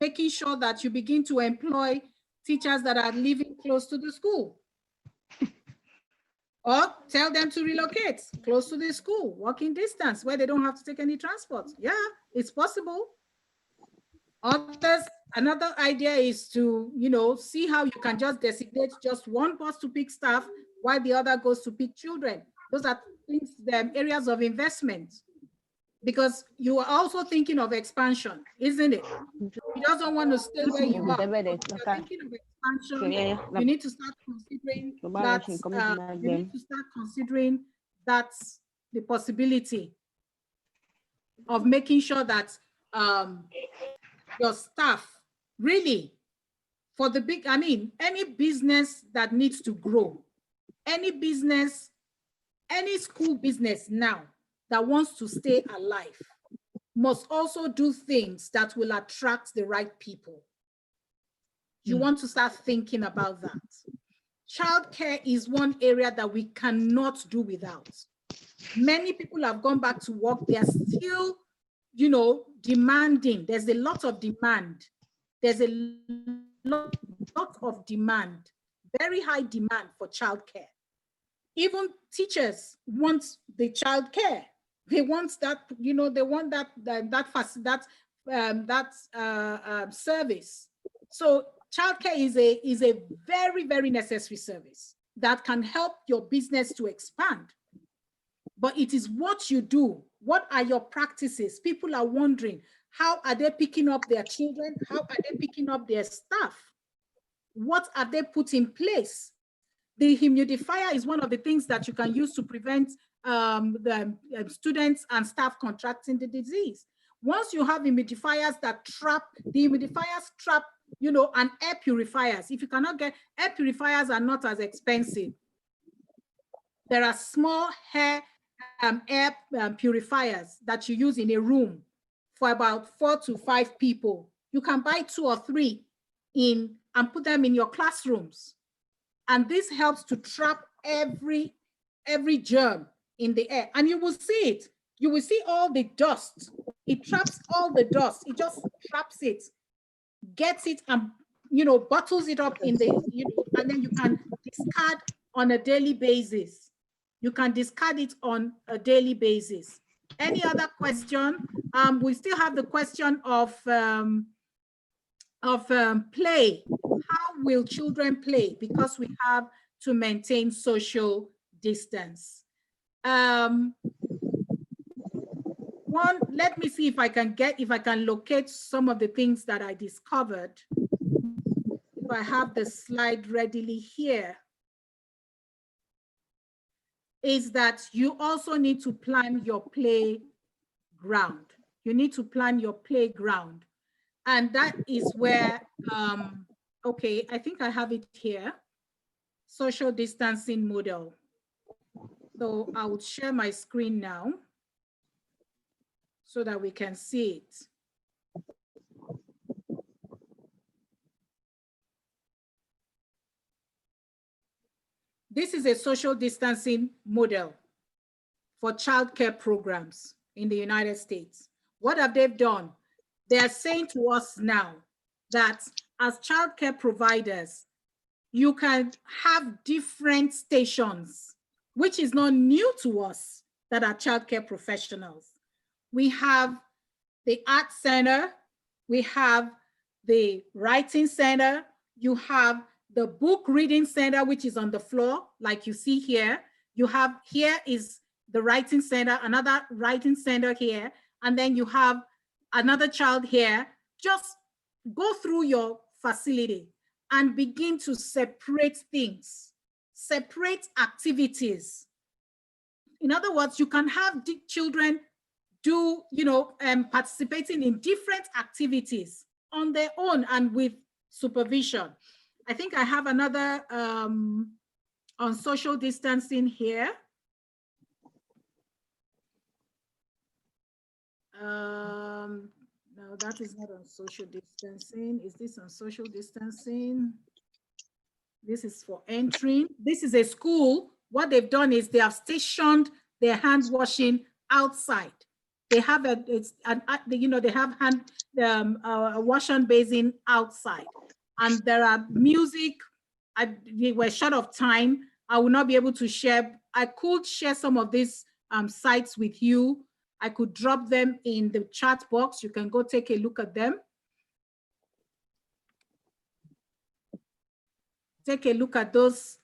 making sure that you begin to employ teachers that are living close to the school. Or tell them to relocate close to the school, walking distance, where they don't have to take any transport. Yeah, it's possible. Another idea is to, see how you can just designate just one bus to pick staff while the other goes to pick children. Those are things, areas of investment, because you are also thinking of expansion, isn't it? You don't want to stay where you are. If you're thinking of expansion, you need to start considering that's the possibility of making sure that your staff really, for the big, any business that needs to grow, any school business now that wants to stay alive must also do things that will attract the right people. You want to start thinking about that. Childcare is one area that we cannot do without. Many people have gone back to work. They are still, demanding. There's a lot of demand. There's a lot of demand, very high demand for childcare. Even teachers want the childcare. They want that, they want that service. So childcare is a very, very necessary service. that can help your business to expand. But it is what you do. What are your practices? People are wondering, how are they picking up their children? How are they picking up their staff? What are they put in place? The humidifier is one of the things that you can use to prevent the students and staff contracting the disease. Once you have humidifiers that trap, the humidifiers trap, you know, and air purifiers. If you cannot get, air purifiers are not as expensive. There are small air purifiers that you use in a room for about 4 to 5 people. You can buy 2 or 3 in and put them in your classrooms. And this helps to trap every germ in the air. And you will see it. You will see all the dust. It traps all the dust. It just traps it, gets it, and, you know, bottles it up in the, you know, and then you can discard on a daily basis. You can discard it on a daily basis. Any other question? We still have the question of play. How will children play? Because we have to maintain social distance. Let me see if I can locate some of the things that I discovered. If I have the slide readily here, is that you also need to plan your playground. You need to plan your playground. And that is where, okay, I think I have it here. Social distancing model. So I will share my screen now so that we can see it. This is a social distancing model for childcare programs in the United States. What have they done? They are saying to us now that as childcare providers, you can have different stations, which is not new to us that are childcare professionals. We have the art center, we have the writing center, you have the book reading center, which is on the floor, like you see here. You have, here is the writing center, another writing center here, and then you have another child here. Just go through your facility and begin to separate things, separate activities. In other words, you can have the children do, you know, participating in different activities on their own and with supervision. I think I have another on social distancing here. No, that is not on social distancing. Is this on social distancing? This is for entering. This is a school. What they've done is they have stationed their hand washing outside. They have they have a wash and basin outside, and there are music. We were short of time. I will not be able to share. I could share some of these sites with you. I could drop them in the chat box. You can go take a look at them. Take a look at those.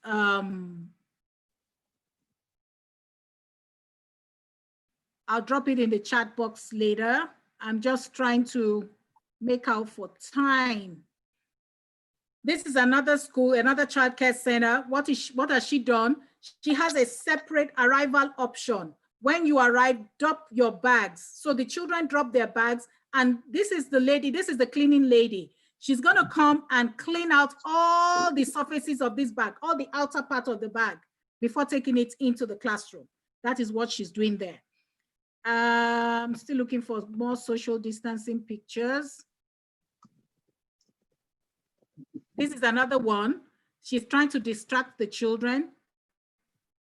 I'll drop it in the chat box later. I'm just trying to make out for time. This is another school, another childcare center. What has she done? She has a separate arrival option. When you arrive, drop your bags. So the children drop their bags, and this is the lady, this is the cleaning lady. She's gonna come and clean out all the surfaces of this bag, all the outer part of the bag before taking it into the classroom. That is what she's doing there. I'm still looking for more social distancing pictures. This is another one. She's trying to distract the children.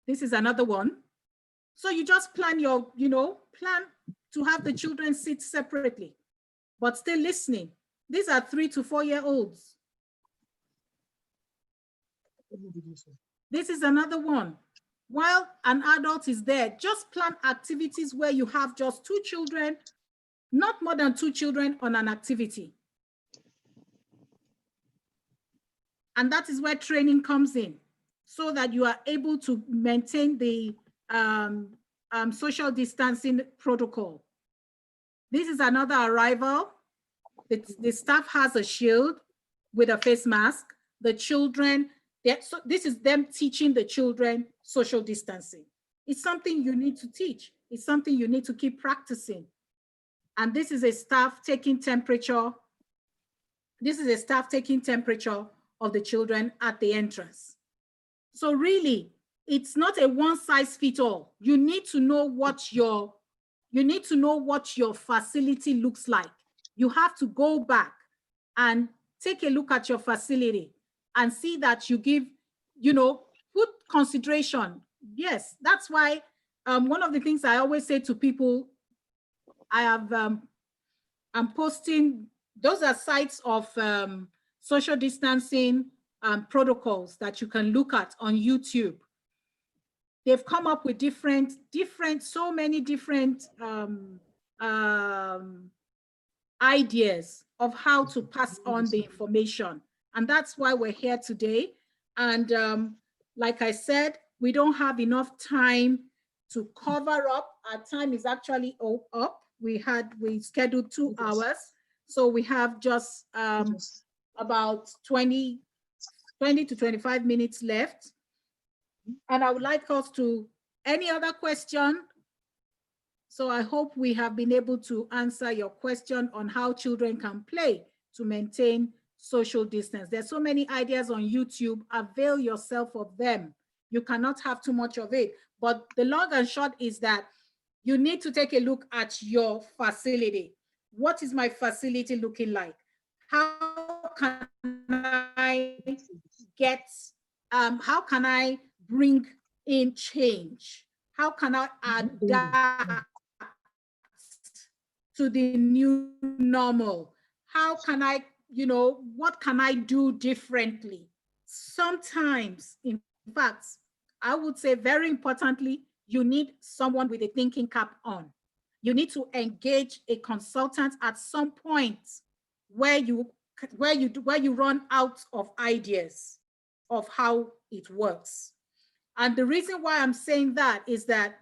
This is another one. So you just plan your, plan to have the children sit separately, but still listening. These are 3 to 4 year olds. This is another one. While an adult is there, just plan activities where you have just 2 children, not more than 2 children on an activity. And that is where training comes in. so that you are able to maintain the social distancing protocol. This is another arrival. The staff has a shield with a face mask. The children, so this is them teaching the children social distancing. It's something you need to teach. It's something you need to keep practicing. And this is a staff taking temperature. This is a staff taking temperature of the children at the entrance. So really, it's not a one size fits all. You need to know what your facility looks like. You have to go back and take a look at your facility and see that you give, put consideration. Yes, that's why one of the things I always say to people, I'm posting, those are sites of social distancing protocols that you can look at on YouTube. They've come up with so many different ideas of how to pass on the information. And that's why we're here today. And like I said, we don't have enough time to cover up. Our time is actually up. We scheduled 2 hours. So we have just about 20 to 25 minutes left. And I would like us to, any other question? So I hope we have been able to answer your question on how children can play to maintain social distance. There's so many ideas on YouTube. Avail yourself of them. You cannot have too much of it. But the long and short is that you need to take a look at your facility. What is my facility looking like? How can I how can I bring in change? How can I adapt to the new normal? How can I, what can I do differently? Sometimes, in fact, I would say very importantly, you need someone with a thinking cap on. You need to engage a consultant at some point where you run out of ideas of how it works. And the reason why I'm saying that is that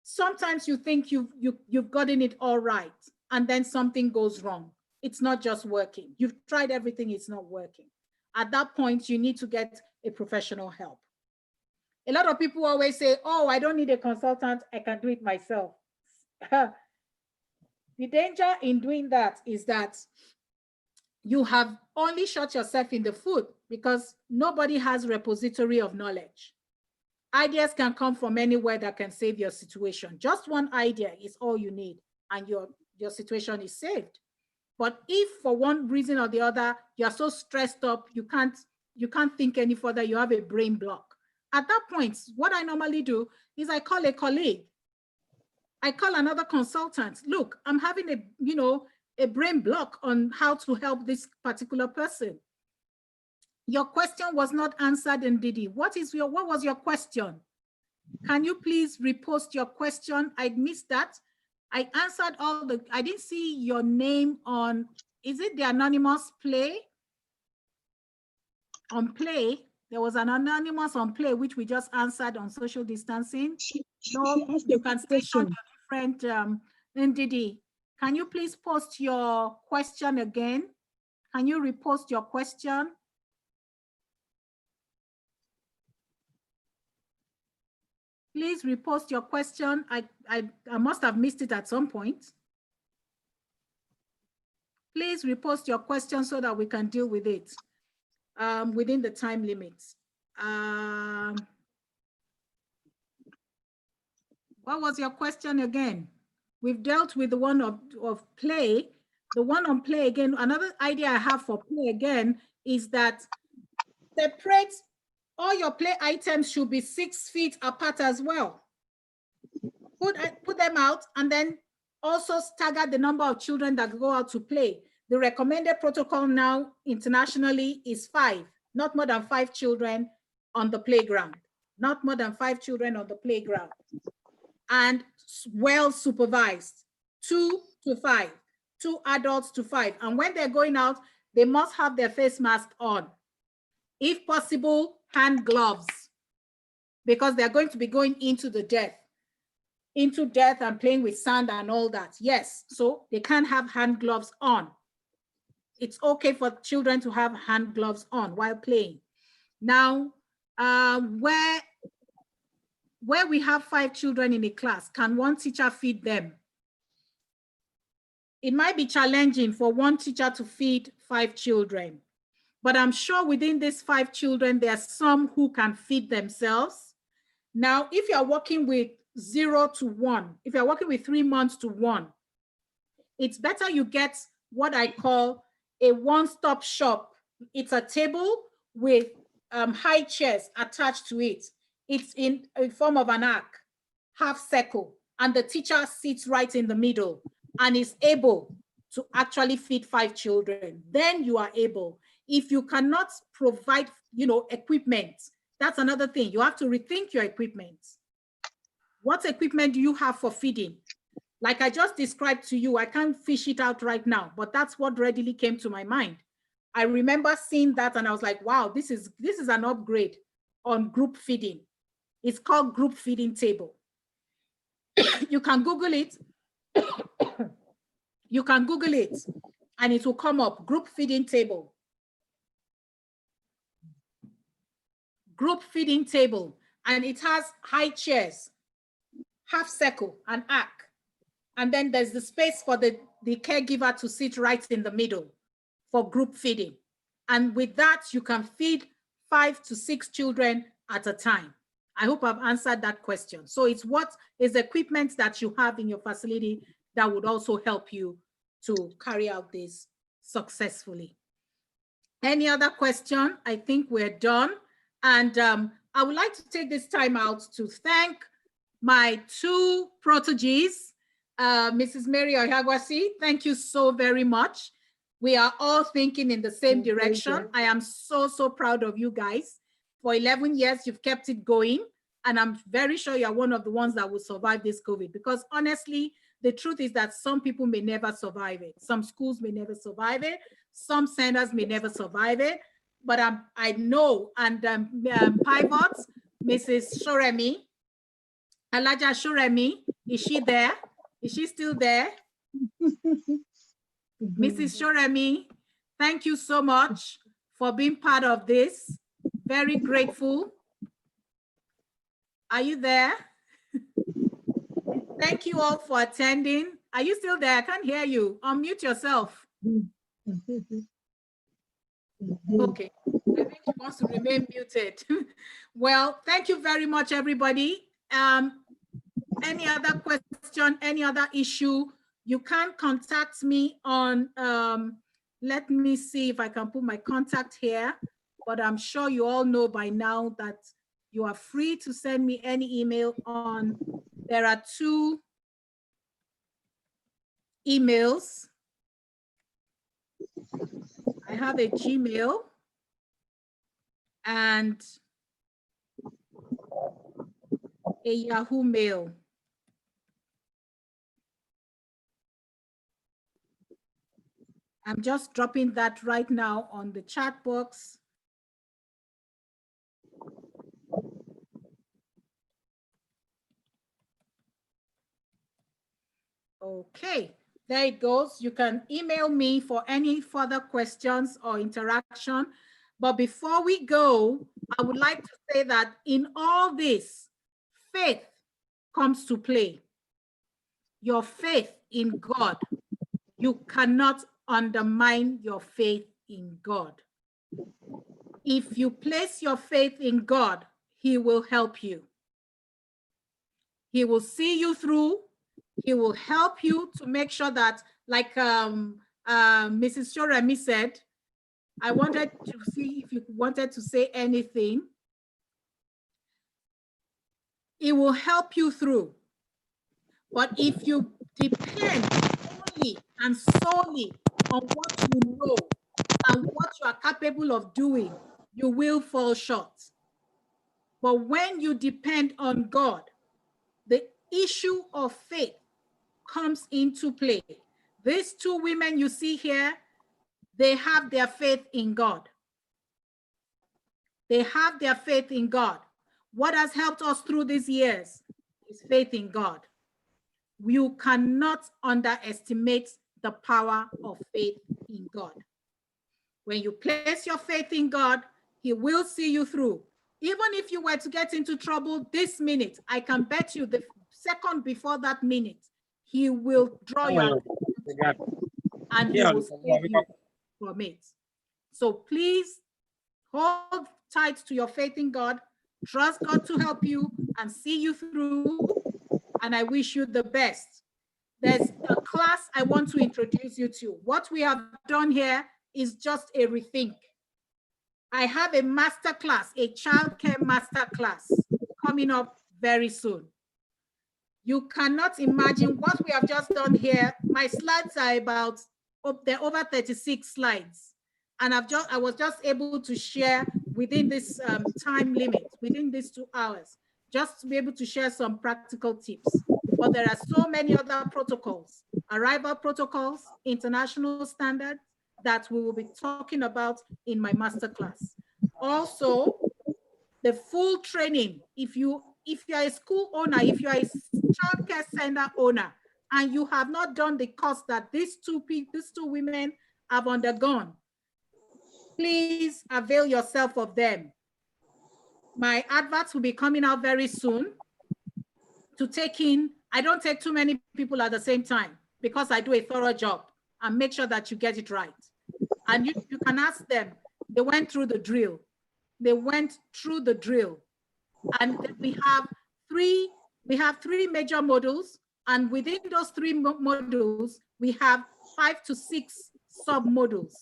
sometimes you think you've gotten it all right, and then something goes wrong. It's not just working. You've tried everything, it's not working. At that point, you need to get a professional help. A lot of people always say, oh, I don't need a consultant, I can do it myself. The danger in doing that is that you have only shot yourself in the foot, because nobody has repository of knowledge. Ideas can come from anywhere that can save your situation. Just one idea is all you need, and your situation is saved. But if for one reason or the other, you're so stressed up, you can't think any further, you have a brain block. At that point, what I normally do is I call a colleague. I call another consultant. Look, I'm having a brain block on how to help this particular person. Your question was not answered, Ndidi. What was your question? Can you please repost your question? I missed that. I answered I didn't see your name on, is it the anonymous Play? On Play, there was an anonymous on Play, which we just answered on social distancing. No, you can stay on your different, Ndidi. Can you please post your question again? Can you repost your question? Please repost your question. I must have missed it at some point. Please repost your question so that we can deal with it within the time limits. What was your question again? We've dealt with the one of Play. The one on Play again, another idea I have for Play again is that separate all your play items should be 6 feet apart as well. Put them out, and then also stagger the number of children that go out to play. The recommended protocol now internationally is 5, not more than 5 children on the playground. Not more than 5 children on the playground. And well supervised, 2 to 5, 2 adults to 5. And when they're going out, they must have their face mask on. If possible, hand gloves. because they're going to be going into death and playing with sand and all that. Yes, so they can't have hand gloves on. It's okay for children to have hand gloves on while playing. Now, where we have 5 children in a class, can one teacher feed them? It might be challenging for one teacher to feed 5 children, but I'm sure within these 5 children, there are some who can feed themselves. Now, if you're working with 0 to 1, if you're working with 3 months to 1, it's better you get what I call a one-stop shop. It's a table with high chairs attached to it. It's in a form of an arc, half circle, and the teacher sits right in the middle and is able to actually feed 5 children. Then you are able. If you cannot provide, equipment, that's another thing. You have to rethink your equipment. What equipment do you have for feeding? Like I just described to you, I can't fish it out right now, but that's what readily came to my mind. I remember seeing that and I was like, wow, this is an upgrade on group feeding. It's called group feeding table. You can Google it. You can Google it and it will come up, group feeding table. Group feeding table, and it has high chairs, half circle, and arc. And then there's the space for the caregiver to sit right in the middle for group feeding. And with that, you can feed 5 to 6 children at a time. I hope I've answered that question. So it's what is equipment that you have in your facility that would also help you to carry out this successfully. Any other question? I think we're done. And I would like to take this time out to thank my 2 proteges, Mrs. Mary Oyagwasi. Thank you so very much. We are all thinking in the same direction. I am so, so proud of you guys. For 11 years, you've kept it going. And I'm very sure you're one of the ones that will survive this COVID, because honestly, the truth is that some people may never survive it. Some schools may never survive it. Some centers may never survive it. But I know, and Pivots, Mrs. Shoremi, Alaja Shoremi, is she there? Is she still there? Mrs. Shoremi, thank you so much for being part of this. Very grateful. Are you there? Thank you all for attending. Are you still there? I can't hear you. Unmute yourself. Okay, I think she wants to remain muted. Well, thank you very much, everybody. Any other question, any other issue, you can contact me on, let me see if I can put my contact here, but I'm sure you all know by now that you are free to send me any email on, there are 2 emails. I have a Gmail and a Yahoo Mail. I'm just dropping that right now on the chat box. Okay, there it goes. You can email me for any further questions or interaction. But before we go, I would like to say that in all this, faith comes to play. Your faith in God. You cannot undermine your faith in God. If you place your faith in God, He will help you. He will see you through. He will help you to make sure that, like Mrs. Shoremi said, I wanted to see if you wanted to say anything. It will help you through. But if you depend only and solely on what you know and what you are capable of doing, you will fall short. But when you depend on God, the issue of faith comes into play. These 2 women you see here, they have their faith in God. They have their faith in God. What has helped us through these years is faith in God. You cannot underestimate the power of faith in God. When you place your faith in God, he will see you through. Even if you were to get into trouble this minute, I can bet you the second before that minute, he will draw you out and he will save you from it. So please hold tight to your faith in God, trust God to help you and see you through, and I wish you the best. There's a class I want to introduce you to. What we have done here is just a rethink. I have a master class, a childcare master class coming up very soon. You cannot imagine what we have just done here. My slides are about, they're over 36 slides. And I was just able to share within this time limit, within these 2 hours, just to be able to share some practical tips. But there are so many other protocols, arrival protocols, international standards that we will be talking about in my masterclass. Also, the full training, if you are a school owner, if you are a childcare center owner, and you have not done the course that these two women have undergone, please avail yourself of them. My adverts will be coming out very soon to take in. I don't take too many people at the same time because I do a thorough job and make sure that you get it right. And you can ask them, they went through the drill. They went through the drill. And we have three major modules. And within those 3 modules, we have 5 to 6 sub-modules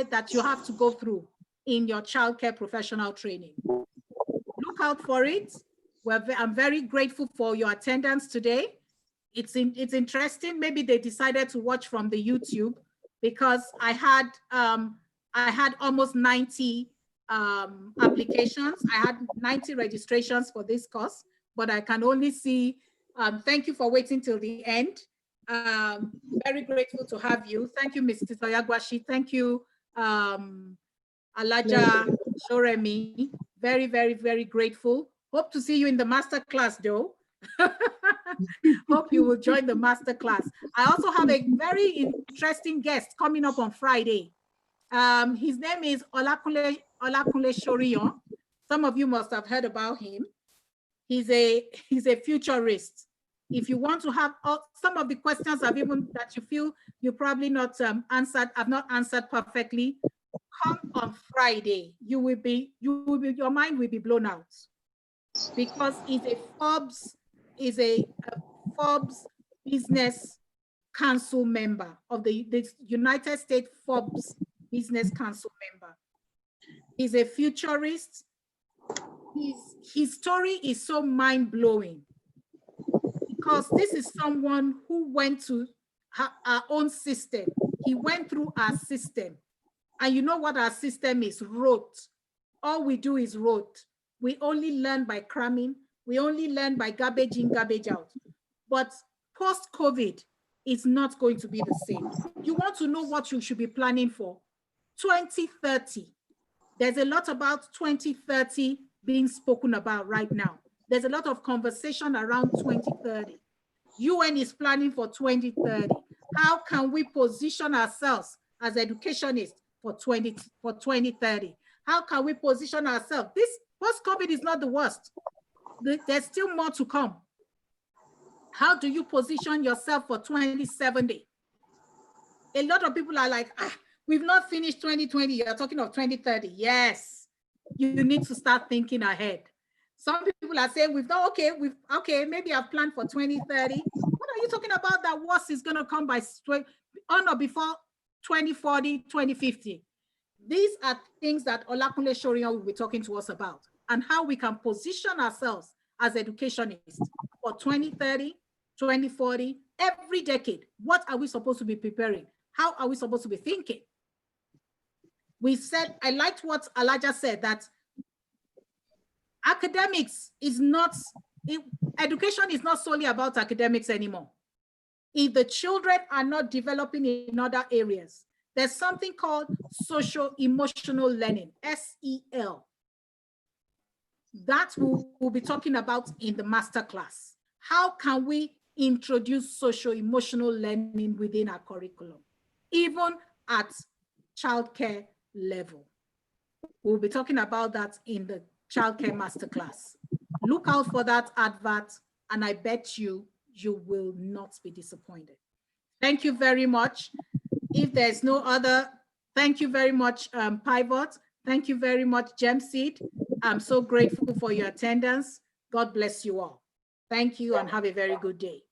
that you have to go through in your childcare professional training. Look out for it. I'm very grateful for your attendance today. It's interesting. Maybe they decided to watch from the YouTube because I had almost 90 applications. I had 90 registrations for this course, but I can only see, thank you for waiting till the end. Very grateful to have you. Thank you, Mrs. Oyagwashi. Thank you, Alaja Shoremi. Very, very, very grateful. Hope to see you in the master class, though. Hope you will join the master class. I also have a very interesting guest coming up on Friday. His name is Olakunle Shorion. Some of you must have heard about him. He's a futurist. If you want to have some of the questions that you feel you probably not have not answered perfectly, come on Friday. Your mind will be blown out because he's a Forbes Business Council member of the United States Forbes Business Council member. He's a futurist. His story is so mind-blowing because this is someone who went to our own system. He went through our system. And you know what our system is? Rote. All we do is rote. We only learn by cramming. We only learn by garbage in, garbage out. But post-COVID, it's not going to be the same. You want to know what you should be planning for? 2030. There's a lot about 2030 being spoken about right now. There's a lot of conversation around 2030. UN is planning for 2030. How can we position ourselves as educationists for 2030? How can we position ourselves? This post-COVID is not the worst. There's still more to come. How do you position yourself for 2070? A lot of people are like, we've not finished 2020. You're talking of 2030. Yes, you need to start thinking ahead. Some people are saying okay, maybe I've planned for 2030. What are you talking about that worse is going to come by before 2040, 2050? These are things that Olakunle Shorion will be talking to us about and how we can position ourselves as educationists for 2030, 2040, every decade. What are we supposed to be preparing? How are we supposed to be thinking? We said, I liked what Alaja said, that academics is not, education is not solely about academics anymore. If the children are not developing in other areas, there's something called social-emotional learning, SEL. That we'll be talking about in the masterclass. How can we introduce socio-emotional learning within our curriculum, even at childcare level? We'll be talking about that in the childcare masterclass. Look out for that advert, and I bet you will not be disappointed. Thank you very much. If there's no other, thank you very much, Pivot. Thank you very much, Gemseed. I'm so grateful for your attendance. God bless you all. Thank you and have a very good day.